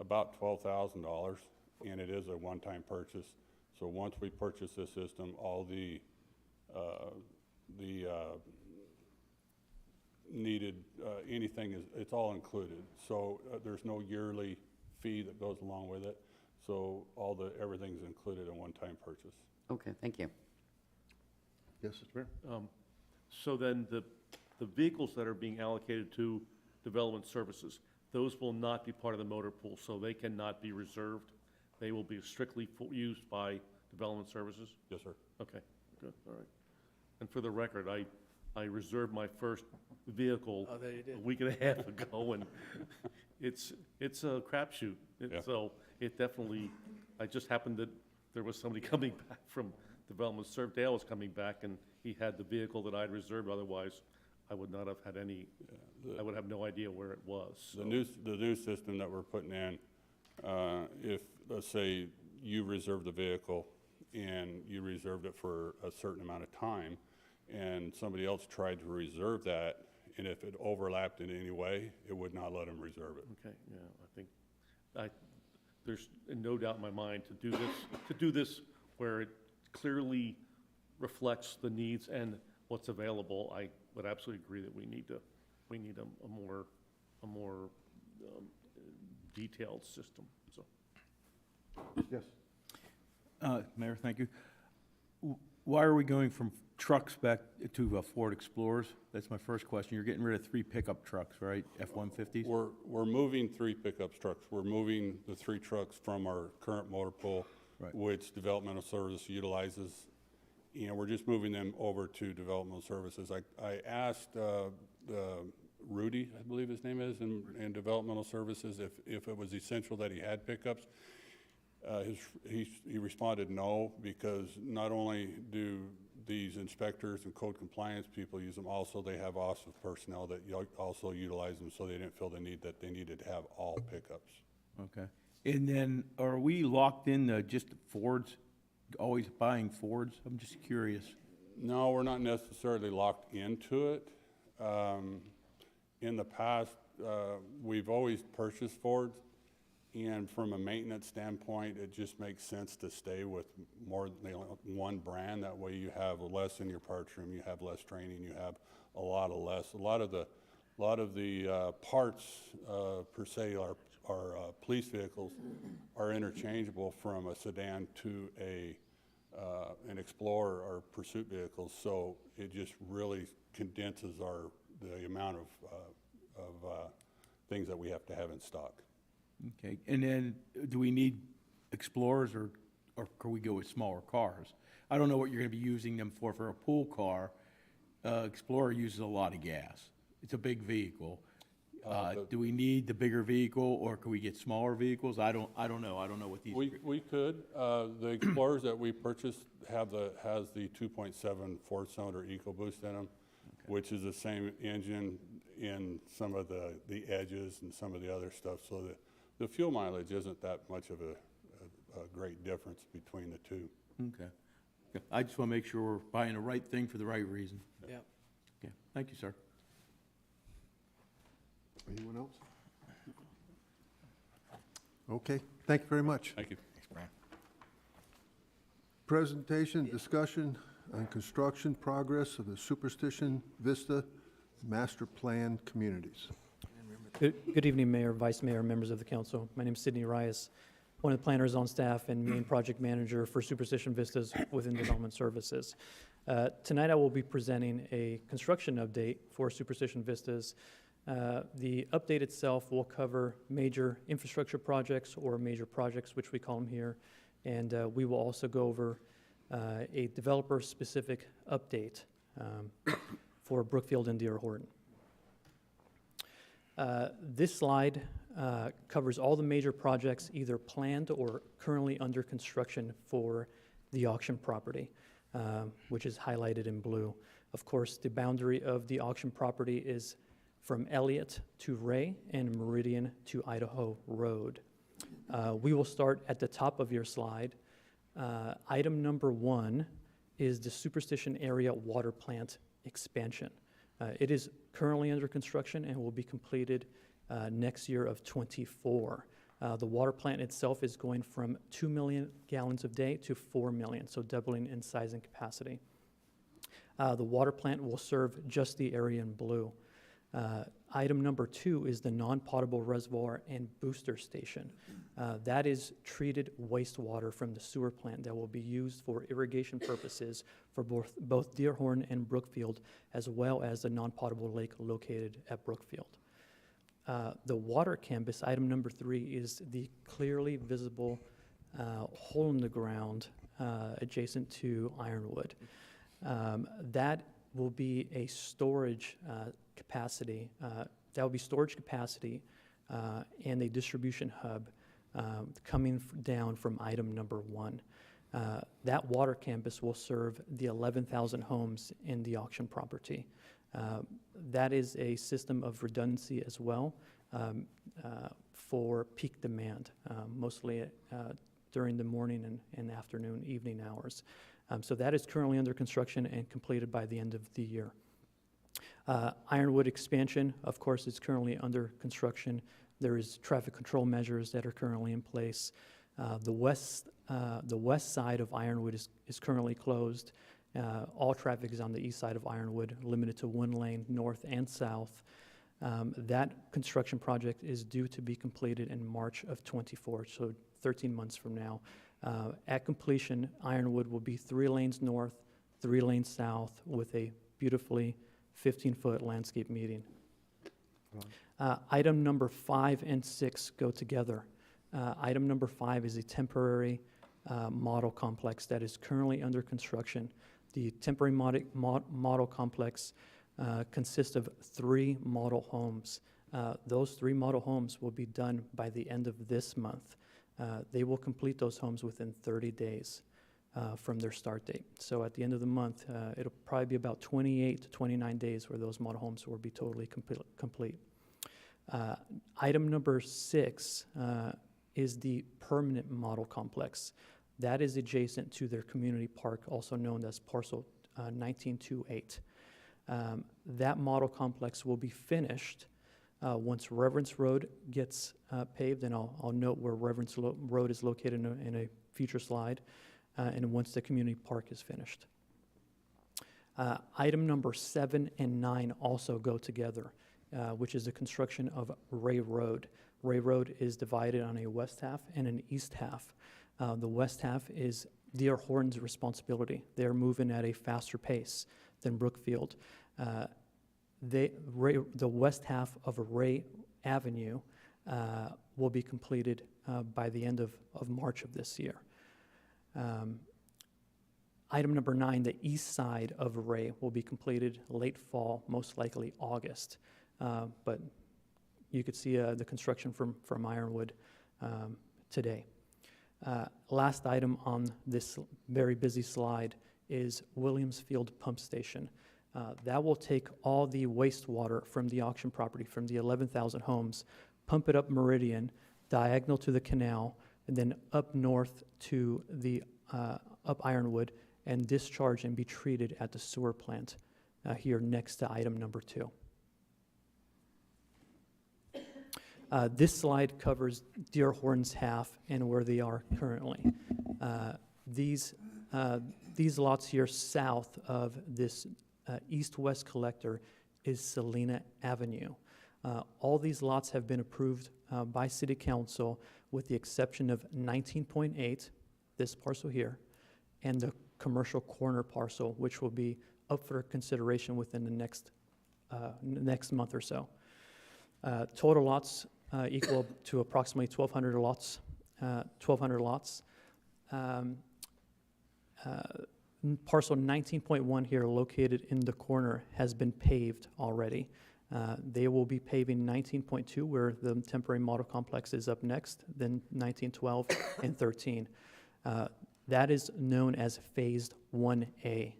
about $12,000, and it is a one-time purchase. So once we purchase this system, all the needed, anything it's all included. So there's no yearly fee that goes along with it. So everything's included in one-time purchase. Okay, thank you. Yes, Mr. Mayor? So then the vehicles that are being allocated to development services, those will not be part of the motor pool, so they cannot be reserved. They will be strictly used by development services? Yes, sir. Okay, good, all right. And for the record, I reserved my first vehicle Oh, there you did. a week and a half ago, and it's a crapshoot. Yeah. So it definitely, I just happened that there was somebody coming back from development. Dale was coming back, and he had the vehicle that I'd reserved. Otherwise, I would not have had any, I would have no idea where it was. The so. new system that we're putting in, if, let's say, you reserve the vehicle and you reserved it for a certain amount of time, and somebody else tried to reserve that, and if it overlapped in any way, it would not let them reserve it. Okay, yeah, I think, there's no doubt in my mind to do this where it clearly reflects the needs and what's available. I would absolutely agree that we need a more detailed system, so. Yes. Mayor, thank you. Why are we going from trucks back to Ford Explorers? That's my first question. You're getting rid of 3 pickup trucks, right? F-150s? We're moving 3 pickup trucks. We're moving the 3 trucks from our current motor pool, Right. which Developmental Service utilizes, and we're just moving them over to Developmental Services. I asked Rudy, I believe his name is, in Developmental Services, if it was essential that he had pickups. He responded no, because not only do these inspectors and code compliance people use them, also they have office personnel that also utilize them, so they didn't feel the need that they needed to have all pickups. Okay. And then are we locked in just Fords, always buying Fords? I'm just curious. No, we're not necessarily locked into it. In the past, we've always purchased Fords, and from a maintenance standpoint, it just makes sense to stay with more than one brand. That way you have less in your parts room, you have less training, you have a lot of the parts per se are police vehicles are interchangeable from a sedan to an Explorer or pursuit vehicles. So it just really condenses the amount of things that we have to have in stock. Okay. And then do we need Explorers or can we go with smaller cars? I don't know what you're going to be using them for a pool car. Explorer uses a lot of gas. It's a big vehicle. Do we need the bigger vehicle, or can we get smaller vehicles? I don't know. I don't know what these. We could. The Explorers that we purchased has the 2.7 4-cylinder EcoBoost in them, which is the same engine in some of the edges and some of the other stuff. So the fuel mileage isn't that much of a great difference between the two. Okay. I just want to make sure we're buying the right thing for the right reason. Yep. Okay. Thank you, sir. Anyone else? Okay, thank you very much. Thank you. Presentation, discussion on construction progress of the Superstition Vista Master Plan Communities. Good evening, Mayor, Vice Mayor, members of the council. My name is Sidney Rias, one of the planners on staff and main project manager for Superstition Vistas within Development Services. Tonight I will be presenting a construction update for Superstition Vistas. The update itself will cover major infrastructure projects or major projects, which we call them here, and we will also go over a developer-specific update for Brookfield and D.R. Horton. This slide covers all the major projects either planned or currently under construction for the auction property, which is highlighted in blue. Of course, the boundary of the auction property is from Elliott to Ray and Meridian to Idaho Road. We will start at the top of your slide. Item number 1 is the Superstition Area Water Plant expansion. It is currently under construction and will be completed next year of '24. The water plant itself is going from 2 million gallons a day to 4 million, so doubling in size and capacity. The water plant will serve just the area in blue. Item number 2 is the non-potable reservoir and booster station. That is treated wastewater from the sewer plant that will be used for irrigation purposes for both Deerhorn and Brookfield, as well as the non-potable lake located at Brookfield. The water campus, item number 3, is the clearly visible hole in the ground adjacent to Ironwood. That will be a storage capacity. That will be storage capacity and a distribution hub coming down from item number 1. That water campus will serve the 11,000 homes in the auction property. That is a system of redundancy as well for peak demand, mostly during the morning and afternoon, evening hours. So that is currently under construction and completed by the end of the year. Ironwood expansion, of course, is currently under construction. There is traffic control measures that are currently in place. The west side of Ironwood is currently closed. All traffic is on the east side of Ironwood, limited to one lane, north and south. That construction project is due to be completed in March of '24, so 13 months from now. At completion, Ironwood will be 3 lanes north, 3 lanes south, with a beautifully 15-foot landscape median. Item number 5 and 6 go together. Item number 5 is a temporary model complex that is currently under construction. The temporary model complex consists of 3 model homes. Those 3 model homes will be done by the end of this month. They will complete those homes within 30 days from their start date. So at the end of the month, it'll probably be about 28 to 29 days where those model homes will be totally complete. Item number 6 is the permanent model complex. That is adjacent to their community park, also known as parcel 1928. That model complex will be finished once Reverence Road gets paved, and I'll note where Reverence Road is located in a future slide, and once the community park is finished. Item number 7 and 9 also go together, which is the construction of Ray Road. Ray Road is divided on a west half and an east half. The west half is D.R. Horton's responsibility. They're moving at a faster pace than Brookfield. The west half of Ray Avenue will be completed by the end of March of this year. Item number 9, the east side of Ray will be completed late fall, most likely August. But you could see the construction from Ironwood today. Last item on this very busy slide is Williams Field Pump Station. That will take all the wastewater from the auction property, from the 11,000 homes, pump it up Meridian, diagonal to the canal, and then up north to the up Ironwood, and discharge and be treated at the sewer plant here next to item number 2. This slide covers D.R. Horton's half and where they are currently. These lots here south of this east-west collector is Salina Avenue. All these lots have been approved by City Council with the exception of 19.8, this parcel here, and the commercial corner parcel, which will be up for consideration within the next month or so. Total lots equal to approximately 1,200 lots. Parcel 19.1 here, located in the corner, has been paved already. They will be paving 19.2, where the temporary model complex is up next, then 19, 12, and 13. That is known as Phase 1A.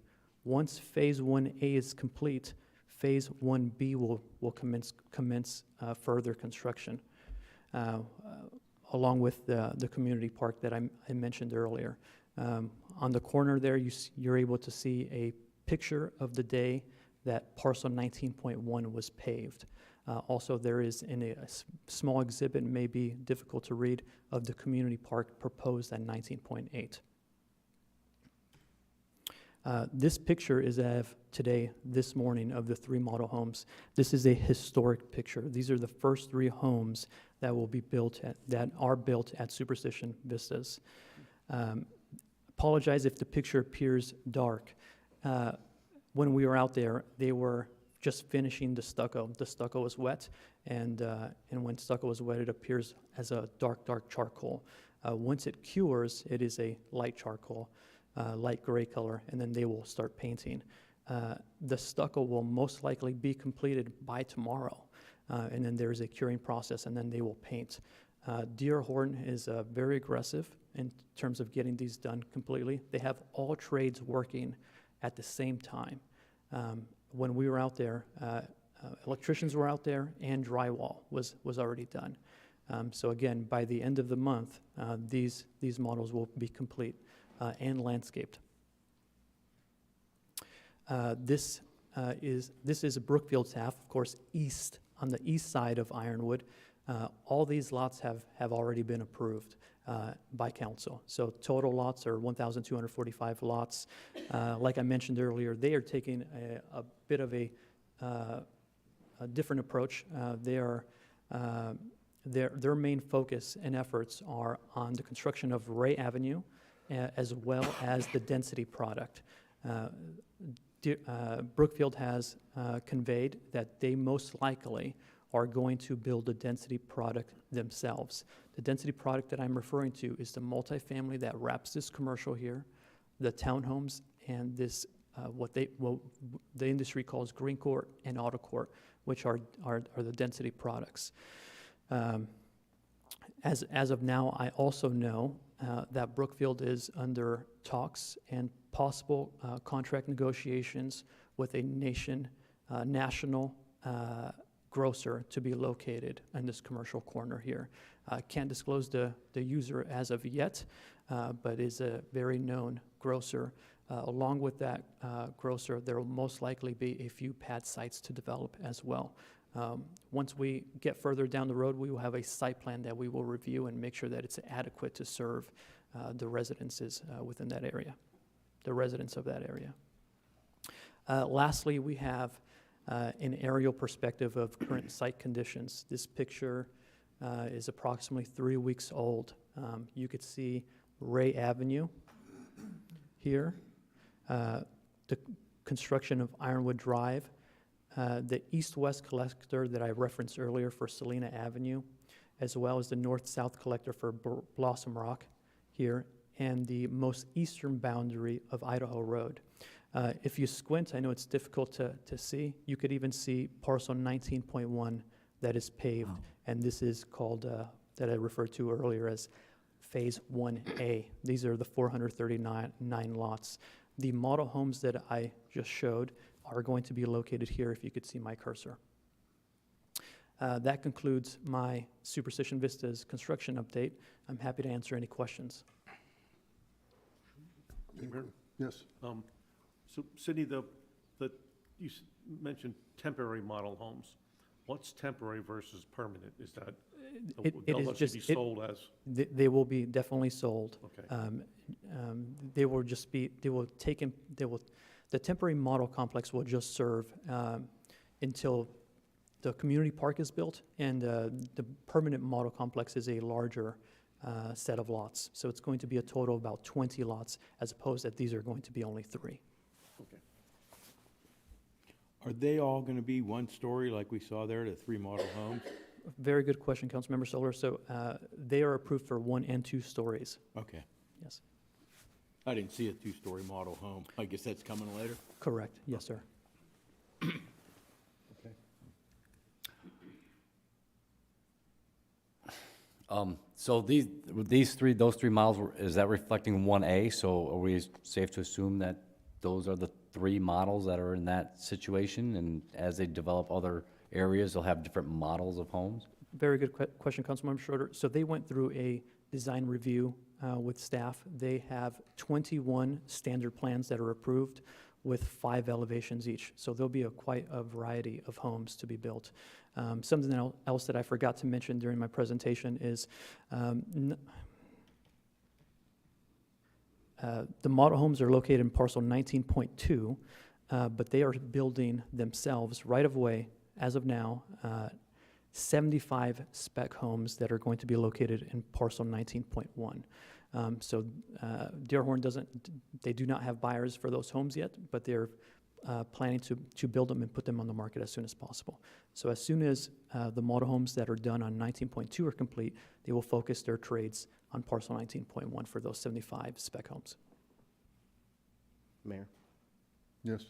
Once Phase 1A is complete, Phase 1B will commence further construction, along with the community park that I mentioned earlier. On the corner there, you're able to see a picture of the day that parcel 19.1 was paved. Also, there is in a small exhibit, may be difficult to read, of the community park proposed at 19.8. This picture is of today, this morning, of the 3 model homes. This is a historic picture. These are the first 3 homes that will be built that are built at Superstition Vistas. Apologize if the picture appears dark. When we were out there, they were just finishing the stucco. The stucco was wet, and when stucco is wet, it appears as a dark charcoal. Once it cures, it is a light charcoal, light gray color, and then they will start painting. The stucco will most likely be completed by tomorrow, and then there's a curing process, and then they will paint. D.R. Horton is very aggressive in terms of getting these done completely. They have all trades working at the same time. when we were out there, electricians were out there and drywall was already done. So again, by the end of the month, these models will be complete and landscaped. This is Brookfield's half, of course, on the east side of Ironwood. All these lots have already been approved by council. So total lots are 1,245 lots. Like I mentioned earlier, they are taking a bit of a different approach. Their main focus and efforts are on the construction of Ray Avenue, as well as the density product. Brookfield has conveyed that they most likely are going to build a density product themselves. The density product that I'm referring to is the multifamily that wraps this commercial here, the townhomes, and this what the industry calls green court and auto court, which are the density products. As of now, I also know that Brookfield is under talks and possible contract negotiations with a national grocer to be located in this commercial corner here. Can't disclose the user as of yet, but is a very known grocer. Along with that grocer, there will most likely be a few pad sites to develop as well. Once we get further down the road, we will have a site plan that we will review and make sure that it's adequate to serve the residences within that area, the residents of that area. Lastly, we have an aerial perspective of current site conditions. This picture is approximately 3 weeks old. You could see Ray Avenue here, the construction of Ironwood Drive, the east-west collector that I referenced earlier for Salina Avenue, as well as the north-south collector for Blossom Rock here, and the most eastern boundary of Idaho Road. If you squint, I know it's difficult to see, you could even see parcel 19.1 that is paved, and this is called, that I referred to earlier as Phase 1A. These are the 439 lots. The model homes that I just showed are going to be located here, if you could see my cursor. That concludes my Superstition Vistas construction update. I'm happy to answer any questions. Yes. So Sydney, you mentioned temporary model homes. What's temporary versus permanent? Is that, they'll actually be sold as? They will be definitely sold. Okay. They will the temporary model complex will just serve until the community park is built, and the permanent model complex is a larger set of lots. So it's going to be a total of about 20 lots, as opposed that these are going to be only 3. Okay. Are they all going to be one story like we saw there, the 3 model homes? Very good question, Councilmember Solar. So they are approved for 1 and 2 stories. Okay. Yes. I didn't see a 2-story model home. I guess that's coming later? Correct. Yes, sir. Okay. So those 3 miles, is that reflecting 1A? So are we safe to assume that those are the 3 models that are in that situation, and as they develop other areas, they'll have different models of homes? Very good question, Councilmember Schroeder. So they went through a design review with staff. They have 21 standard plans that are approved with 5 elevations each. So there'll be quite a variety of homes to be built. Something else that I forgot to mention during my presentation is the model homes are located in parcel 19.2, but they are building themselves right of way, as of now, 75 spec homes that are going to be located in parcel 19.1. So Dearborn they do not have buyers for those homes yet, but they're planning to build them and put them on the market as soon as possible. So as soon as the model homes that are done on 19.2 are complete, they will focus their trades on parcel 19.1 for those 75 spec homes. Mayor. Yes.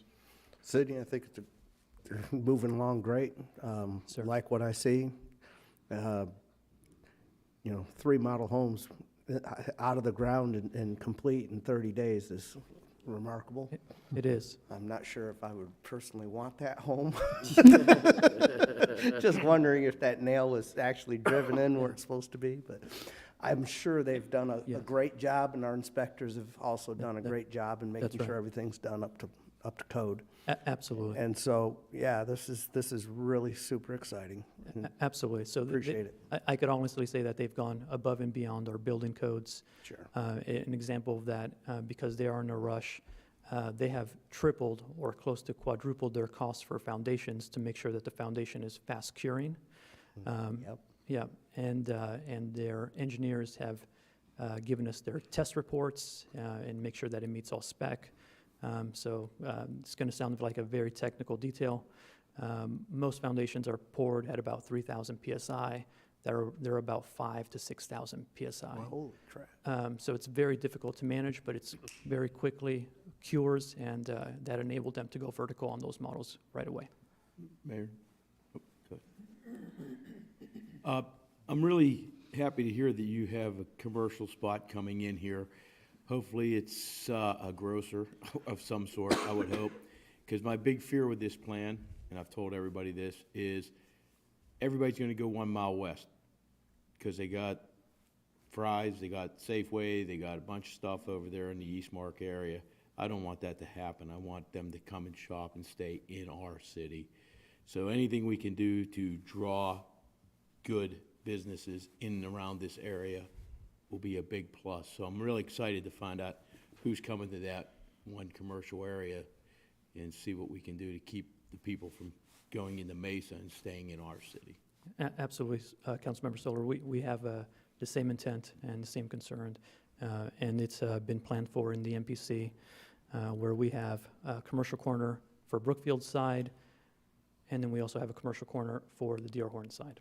Sydney, I think they're moving along great. Sir. Like what I see. 3 model homes out of the ground and complete in 30 days is remarkable. It is. I'm not sure if I would personally want that home. Just wondering if that nail was actually driven in where it's supposed to be, but I'm sure they've done a Yeah. great job, and our inspectors have also done a that- great job in making right. sure everything's done up to code. Absolutely. And so, yeah, this is really super exciting. and Absolutely. So Appreciate it. I could honestly say that they've gone above and beyond our building codes. Sure. An example of that, because they are in a rush, they have tripled or close to quadrupled their costs for foundations to make sure that the foundation is fast curing. Yep. Yeah, and their engineers have given us their test reports and make sure that it meets all spec. So it's going to sound like a very technical detail. Most foundations are poured at about 3,000 PSI. They're about 5,000 to 6,000 PSI. Holy crap. So it's very difficult to manage, but it's very quickly cures, and that enabled them to go vertical on those models right away. Mayor? Oh, go ahead. I'm really happy to hear that you have a commercial spot coming in here. Hopefully, it's a grocer of some sort, I would hope. Because my big fear with this plan, and I've told everybody this, is everybody's gonna go 1 mile west. Because they got Fry's, they got Safeway, they got a bunch of stuff over there in the Eastmark area. I don't want that to happen. I want them to come and shop and stay in our city. So anything we can do to draw good businesses in and around this area will be a big plus. So I'm really excited to find out who's coming to that one commercial area and see what we can do to keep the people from going into Mesa and staying in our city. Absolutely, Councilmember Solar. We have the same intent and the same concern, and it's been planned for in the MPC, where we have a commercial corner for Brookfield's side, and then we also have a commercial corner for the Deerhorn side.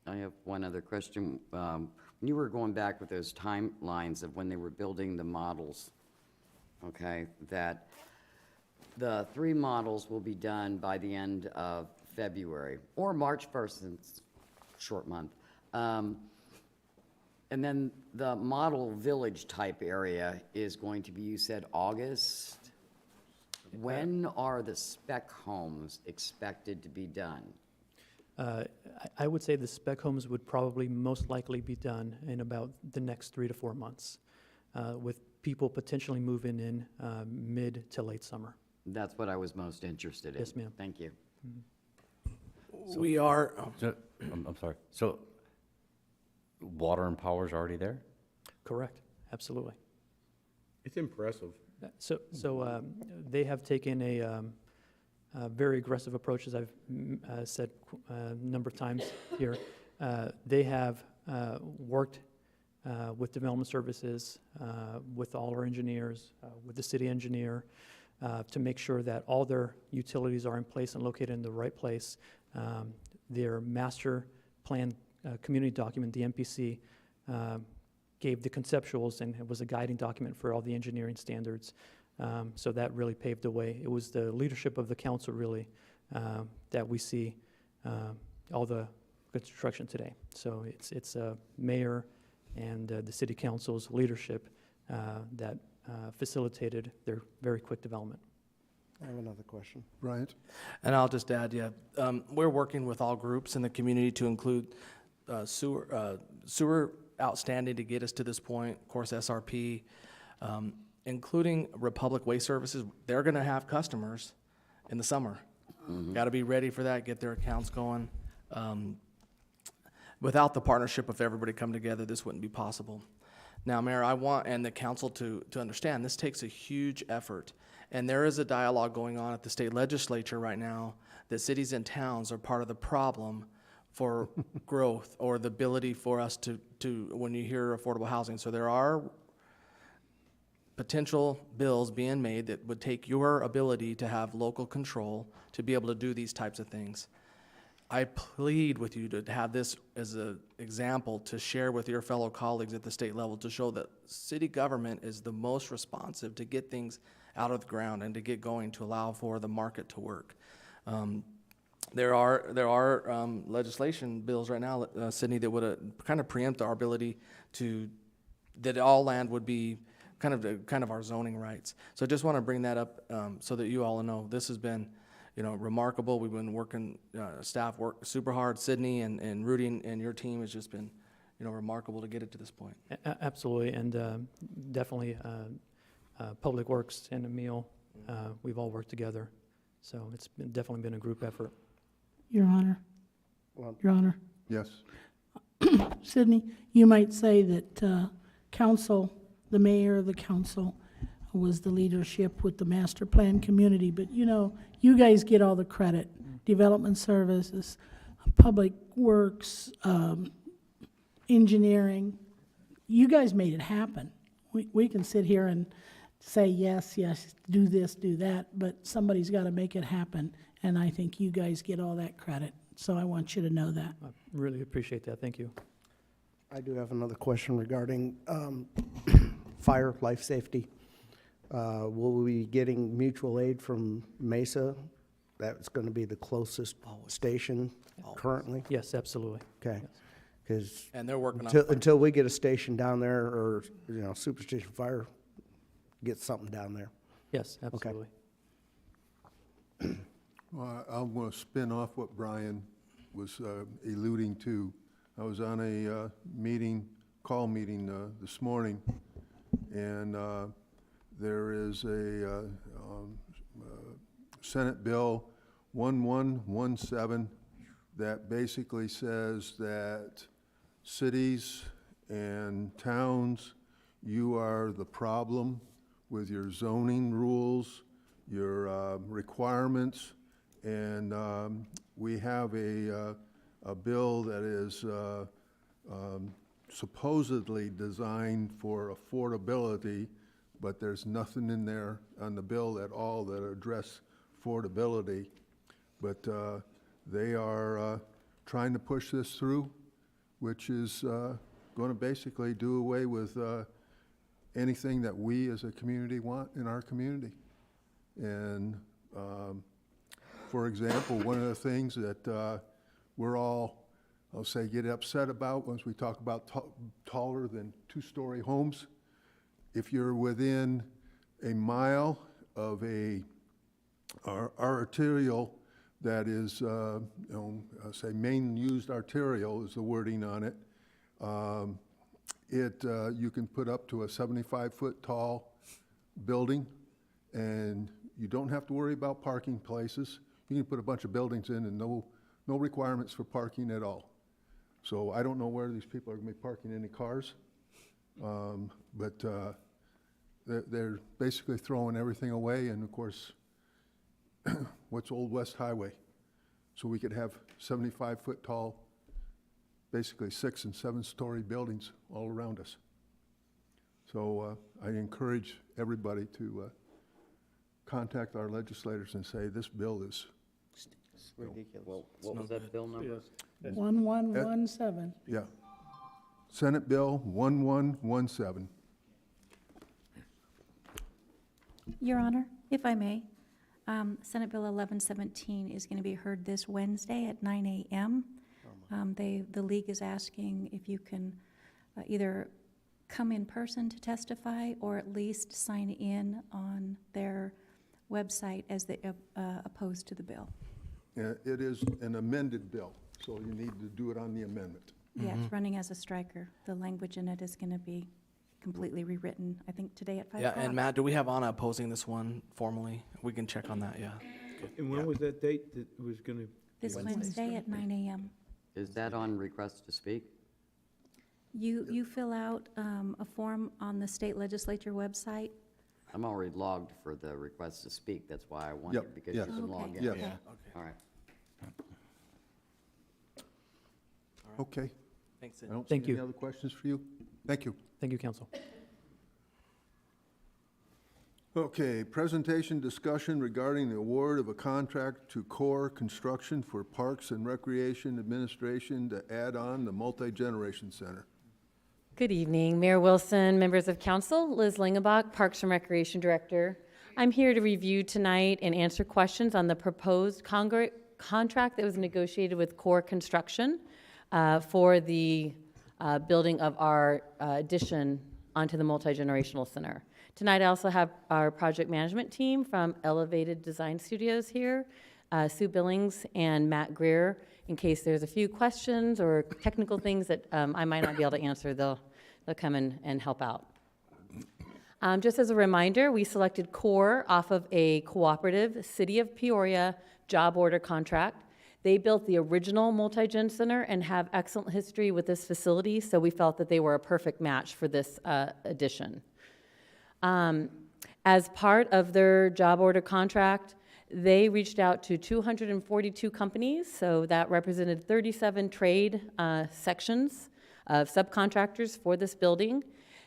I have one other question. When you were going back with those timelines of when they were building the models, okay, that the 3 models will be done by the end of February, or March 1st, it's a short month. And then the model village type area is going to be, you said, August? When are the spec homes expected to be done? I would say the spec homes would probably most likely be done in about the next 3 to 4 months, with people potentially moving in mid to late summer. That's what I was most interested in. Yes, ma'am. Thank you. We are, So, I'm sorry. So, water and power's already there? Correct, absolutely. It's impressive. So they have taken a very aggressive approach, as I've said a number of times here. They have worked with development services, with all our engineers, with the city engineer, to make sure that all their utilities are in place and located in the right place. Their master plan community document, the MPC, gave the conceptuals, and it was a guiding document for all the engineering standards. So that really paved the way. It was the leadership of the council, really, that we see all the construction today. So it's mayor and the city council's leadership that facilitated their very quick development. I have another question. Bryant? and I'll just add, we're working with all groups in the community to include sewer outstanding to get us to this point, of course, SRP, including Republic Waste Services. They're gonna have customers in the summer. Gotta be ready for that, get their accounts going. Without the partnership of everybody coming together, this wouldn't be possible. Now, Mayor, I want, and the council to understand, this takes a huge effort. And there is a dialogue going on at the state legislature right now that cities and towns are part of the problem for growth, or the ability for us to, when you hear affordable housing. So there are potential bills being made that would take your ability to have local control to be able to do these types of things. I plead with you to have this as an example to share with your fellow colleagues at the state level, to show that city government is the most responsive to get things out of the ground and to get going, to allow for the market to work. There are legislation bills right now, Sydney, that would kind of preempt our ability to, that all land would be kind of our zoning rights. So I just want to bring that up so that you all know this has been, remarkable. We've been working, staff work super hard. Sydney and Rudy and your team has just been, remarkable to get it to this point. Absolutely, and definitely Public Works and Emil, we've all worked together. So it's definitely been a group effort. Your Honor. Well- Your Honor. Yes. Sydney, you might say that council, the mayor of the council, was the leadership with the master plan community, but you guys get all the credit. Development services, public works, engineering. You guys made it happen. We can sit here and say, yes, do this, do that, but somebody's got to make it happen, and I think you guys get all that credit. So I want you to know that. I really appreciate that, thank you. I do have another question regarding fire, life safety. Will we be getting mutual aid from Mesa? That's going to be the closest station currently? Yes, absolutely. Okay. Because And they're working on. until we get a station down there, or, Superstation Fire gets something down there. Yes, absolutely. Well, I'm going to spin off what Brian was alluding to. I was on a call meeting this morning, and there is a Senate Bill 1117 that basically says that cities and towns, you are the problem with your zoning rules, your requirements, and we have a bill that is supposedly designed for affordability, but there's nothing in there on the bill at all that address affordability. But they are trying to push this through, which is going to basically do away with anything that we as a community want in our community. And for example, one of the things that we're all, I'll say, get upset about once we talk about taller than two-story homes. If you're within a mile of our arterial that is, say main used arterial is the wording on it, you can put up to a 75-foot tall building, and you don't have to worry about parking places. You can put a bunch of buildings in and no requirements for parking at all. So I don't know where these people are going to be parking any cars, but they're basically throwing everything away. And of course, what's Old West Highway? So we could have 75-foot tall, basically 6- and 7-story buildings all around us. So I encourage everybody to contact our legislators and say this bill is Ridiculous. Well, what was that bill number? 1117. Yeah. Senate Bill 1117. Your Honor, if I may, Senate Bill 1117 is going to be heard this Wednesday at 9 a.m. The league is asking if you can either come in person to testify or at least sign in on their website as they opposed to the bill. It is an amended bill, so you need to do it on the amendment. Yeah, it's running as a striker. The language in it is going to be completely rewritten, I think, today at 5 Yeah, o'clock. and Matt, do we have Anna opposing this one formally? We can check on that, yeah. And when was that date that it was gonna? This Wednesday at 9 a.m. Is that on request to speak? You fill out a form on the state legislature website. I'm already logged for the request to speak, that's why I wondered, Yep, because yes. you can log Okay. in. Yes. Yeah, All right. Okay. thanks. I don't see Thank any you. other questions for you. Thank you. Thank you, council. Okay, presentation discussion regarding the award of a contract to Core Construction for Parks and Recreation Administration to add on the Multi-Generation Center. Good evening, Mayor Wilson, members of council, Liz Lingenbach, Parks and Recreation Director. I'm here to review tonight and answer questions on the proposed contract that was negotiated with Core Construction for the building of our addition onto the multi-generational center. Tonight, I also have our project management team from Elevated Design Studios here, Sue Billings and Matt Greer. In case there's a few questions or technical things that I might not be able to answer, they'll come in and help out. Just as a reminder, we selected CORE off of a cooperative City of Peoria job order contract. They built the original multi-gen center and have excellent history with this facility, so we felt that they were a perfect match for this addition. As part of their job order contract, they reached out to 242 companies, so that represented 37 trade sections of subcontractors for this building.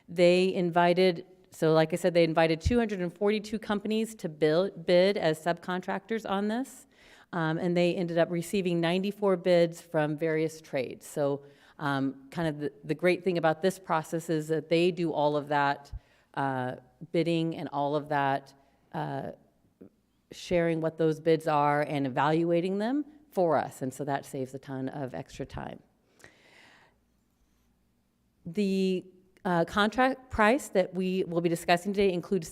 They invited, so like I said, they invited 242 companies to bid as subcontractors on this, and they ended up receiving 94 bids from various trades. So kind of the great thing about this process is that they do all of that bidding and all of that sharing what those bids are and evaluating them for us, and so that saves a ton of extra time. The contract price that we will be discussing today includes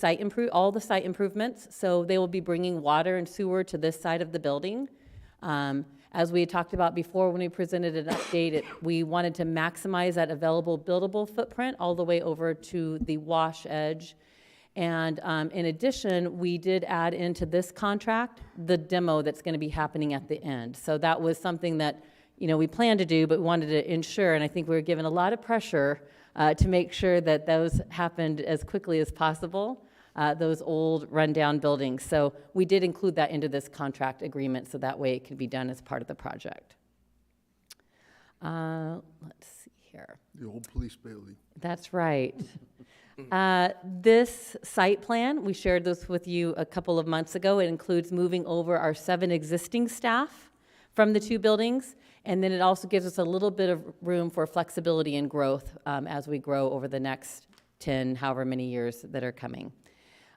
all the site improvements, so they will be bringing water and sewer to this side of the building. As we had talked about before when we presented an update, we wanted to maximize that available buildable footprint all the way over to the wash edge. And in addition, we did add into this contract the demo that's going to be happening at the end. So that was something that, you know, we planned to do, but we wanted to ensure, and I think we were given a lot of pressure to make sure that those happened as quickly as possible, those old rundown buildings. So we did include that into this contract agreement so that way it can be done as part of the project. Let's see here. The old police bailey. That's right. This site plan, we shared this with you a couple of months ago. It includes moving over our 7 existing staff from the 2 buildings, and then it also gives us a little bit of room for flexibility and growth as we grow over the next 10, however many years that are coming.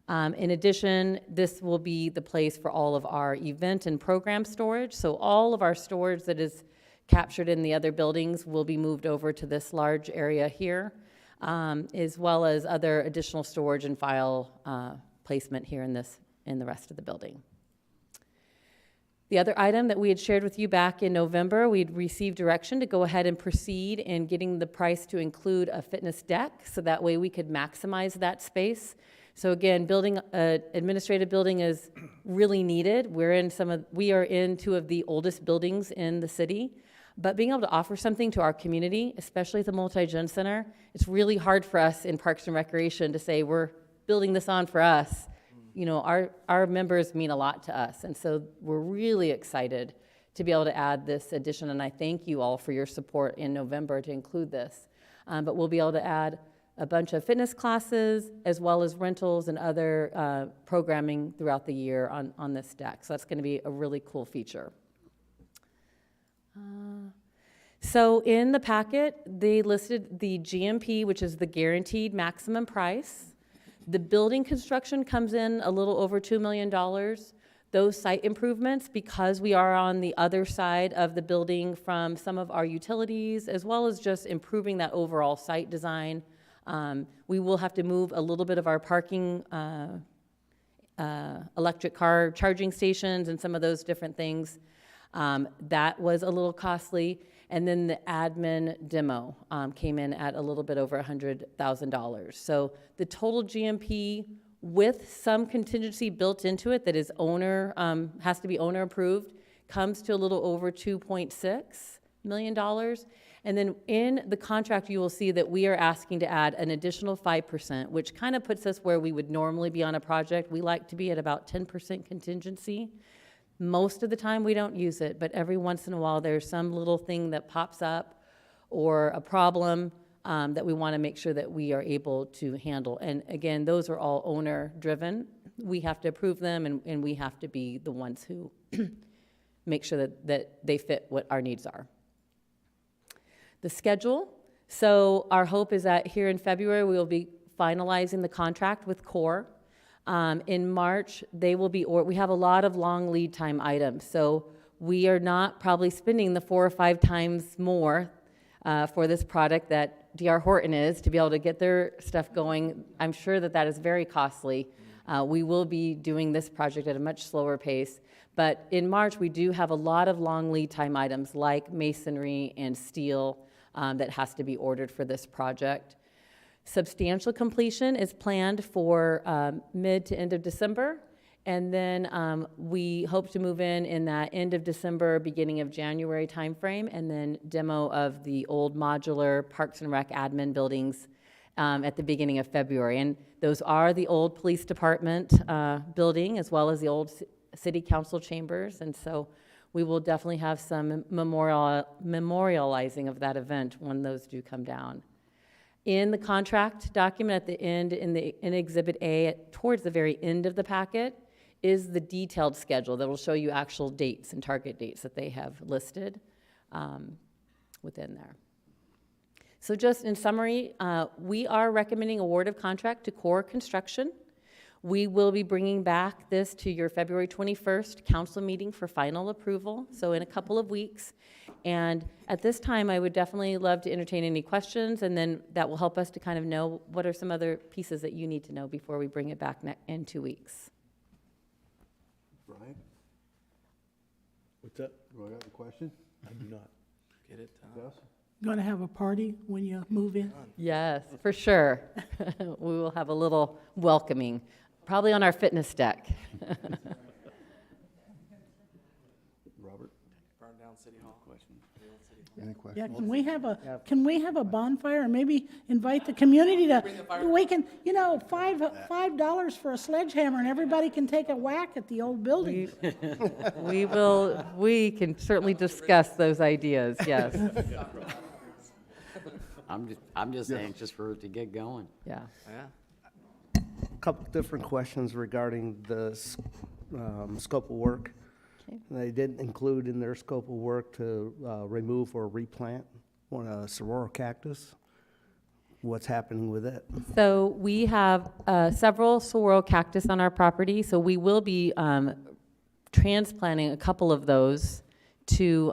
In addition, this will be the place for all of our event and program storage. So all of our storage that is captured in the other buildings will be moved over to this large area here, as well as other additional storage and file placement here in the rest of the building. The other item that we had shared with you back in November, we'd received direction to go ahead and proceed in getting the price to include a fitness deck, so that way we could maximize that space. So again, building an administrative building is really needed. We are in 2 of the oldest buildings in the city, but being able to offer something to our community, especially at the Multi-Gen Center, it's really hard for us in Parks and Recreation to say we're building this on for us. You know, our members mean a lot to us, and so we're really excited to be able to add this addition, and I thank you all for your support in November to include this. But we'll be able to add a bunch of fitness classes as well as rentals and other programming throughout the year on this deck. So that's going to be a really cool feature. So in the packet, they listed the GMP, which is the guaranteed maximum price. The building construction comes in a little over $2 million. Those site improvements, because we are on the other side of the building from some of our utilities, as well as just improving that overall site design, we will have to move a little bit of our parking, electric car charging stations and some of those different things. That was a little costly. And then the admin demo came in at a little bit over $100,000. So the total GMP with some contingency built into it that is has to be owner approved, comes to a little over $2.6 million. And then in the contract, you will see that we are asking to add an additional 5%, which kind of puts us where we would normally be on a project. We like to be at about 10% contingency. Most of the time we don't use it, but every once in a while there's some little thing that pops up or a problem that we want to make sure that we are able to handle. And again, those are all owner driven. We have to approve them, and we have to be the ones who make sure that they fit what our needs are. The schedule. So our hope is that here in February we will be finalizing the contract with CORE. In March, we have a lot of long lead time items, so we are not probably spending the 4 or 5 times more for this product that D.R. Horton is, to be able to get their stuff going. I'm sure that that is very costly. We will be doing this project at a much slower pace. But in March, we do have a lot of long lead time items like masonry and steel that has to be ordered for this project. Substantial completion is planned for mid to end of December. And then we hope to move in that end of December, beginning of January timeframe, and then demo of the old modular Parks and Rec admin buildings at the beginning of February. And those are the old police department building, as well as the old city council chambers. And so we will definitely have some memorializing of that event when those do come down. In the contract document at the end, in Exhibit A, towards the very end of the packet, is the detailed schedule that will show you actual dates and target dates that they have listed within there. So just in summary, we are recommending award of contract to Core Construction. We will be bringing back this to your February 21st council meeting for final approval, so in a couple of weeks. And at this time, I would definitely love to entertain any questions, and then that will help us to kind of know what are some other pieces that you need to know before we bring it back in 2 weeks. Brian, What's that? you got a question? I do not. Get it done. Yes? Going to have a party when you move in? Yes, for sure. We will have a little welcoming, probably on our fitness deck. Robert, Burn down City Hall. any questions? Yeah, can we have a bonfire and maybe invite the community to, we can, $5 for a sledgehammer and everybody can take a whack at the old building. We can certainly discuss those ideas, yes. I'm just anxious for it to get going. Yeah. Yeah. Couple different questions regarding the scope of work. Okay. They didn't include in their scope of work to remove or replant one saguaro cactus. What's happening with it? So we have several saguaro cactus on our property, so we will be transplanting a couple of those to,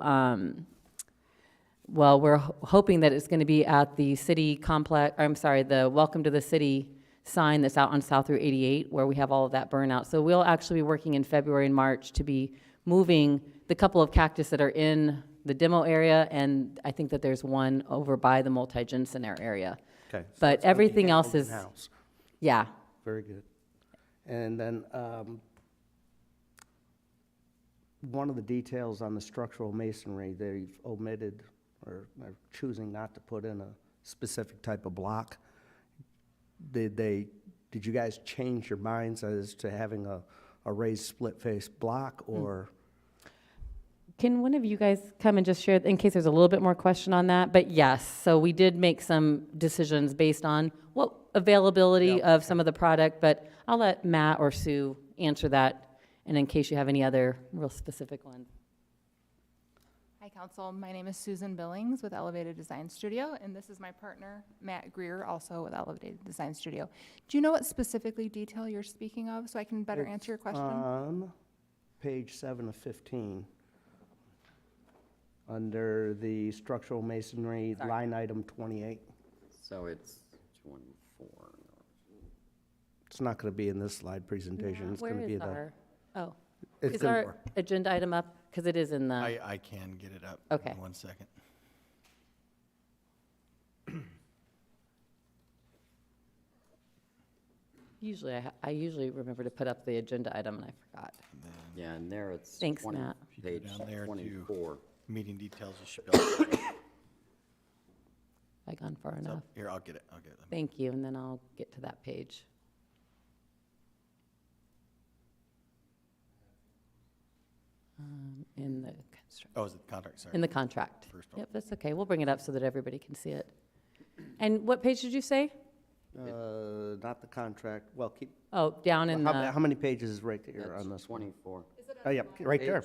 we're hoping that it's going to be at the city complex, the Welcome to the City sign that's out on South Route 88, where we have all of that burnout. So we'll actually be working in February and March to be moving the couple of cactus that are in the demo area, and I think that there's one over by the multi-Jensen area. Okay. So But it's gonna be everything else handled is, in-house. yeah. Very good. And then one of the details on the structural masonry, they've omitted or are choosing not to put in a specific type of block. Did you guys change your minds as to having a raised split-face block, or? Can one of you guys come and just share, in case there's a little bit more question on that? But yes, so we did make some decisions based on what availability of some of the product, but I'll let Matt or Sue answer that, and in case you have any other real specific ones. Hi, Council. My name is Susan Billings with Elevated Design Studio, and this is my partner, Matt Greer, also with Elevated Design Studio. Do you know what specifically detail you're speaking of, so I can better answer your question? On page 7 of 15, under the structural masonry, line item 28. So it's 24. It's not going to be in this slide presentation. It's going to be Where is our, it's is gonna- our agenda item up? Because it is in the, I can get it up. Okay. In 1 second. usually, I usually remember to put up the agenda item, and I forgot. Yeah, and there it's. Thanks, Matt. Page Down there to 24. meeting details, you should be able to. I gone far enough. Here, I'll get it. Thank you, and then I'll get to that page. In the construct. Oh, is it the contract, sorry. In the contract. First one. Yep, that's okay. We'll bring it up so that everybody can see it. And what page did you say? Not the contract, well, keep, Oh, down in how the, many pages is right here on That's this one? 24. Oh, yeah, right there.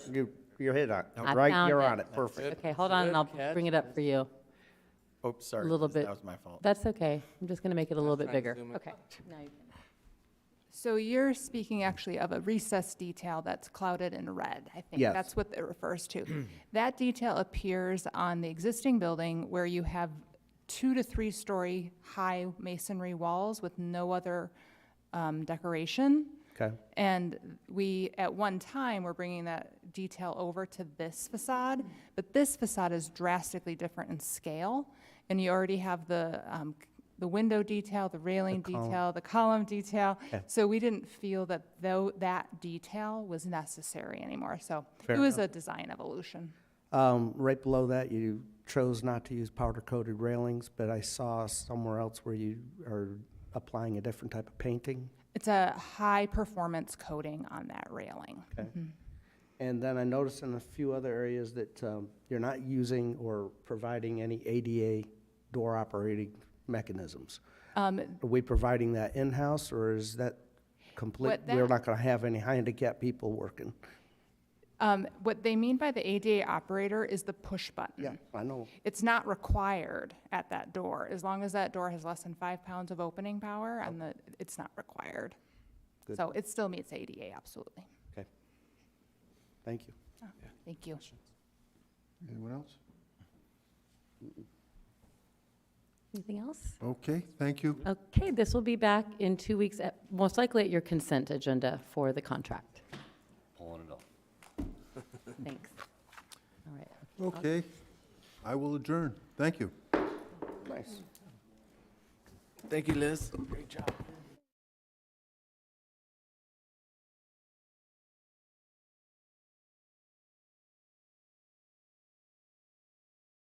You're hit on it. I Right, found you're it. on it. Perfect. okay, hold on, and I'll bring it up for you. Oops, sorry. A little bit. That was my fault. That's okay. I'm just going to make it a little bit trying to bigger. zoom it. Okay. Now you can. So you're speaking actually of a recessed detail that's clouded in red, I think. Yes. That's what it refers to. That detail appears on the existing building where you have 2 to 3 story high masonry walls with no other decoration. Okay, And we, at one time, were bringing that detail over to this facade, but this facade is drastically different in scale. And you already have the window detail, the railing detail, the column detail. Okay. So we didn't feel that that detail was necessary anymore. So Fair it was enough. a design evolution. right below that, you chose not to use powder-coated railings, but I saw somewhere else where you are applying a different type of painting. It's a high-performance coating on that railing. Okay. And then I noticed in a few other areas that you're not using or providing any ADA door operating mechanisms. Are we providing that in-house, or is that complete? What We're that- not going to have any handicapped people working. What they mean by the ADA operator is the push button. Yeah, I know. It's not required at that door. As long as that door has less than 5 pounds of opening power, and it's not required. Good. So it still meets ADA, absolutely. Okay. Thank you. Thank you. Anyone else? Anything else? Okay, thank you. Okay, this will be back in 2 weeks, most likely at your consent agenda for the contract. Pulling it up. Thanks. All right. Okay, I will adjourn. Thank you. Nice. Thank you, Liz. Great job.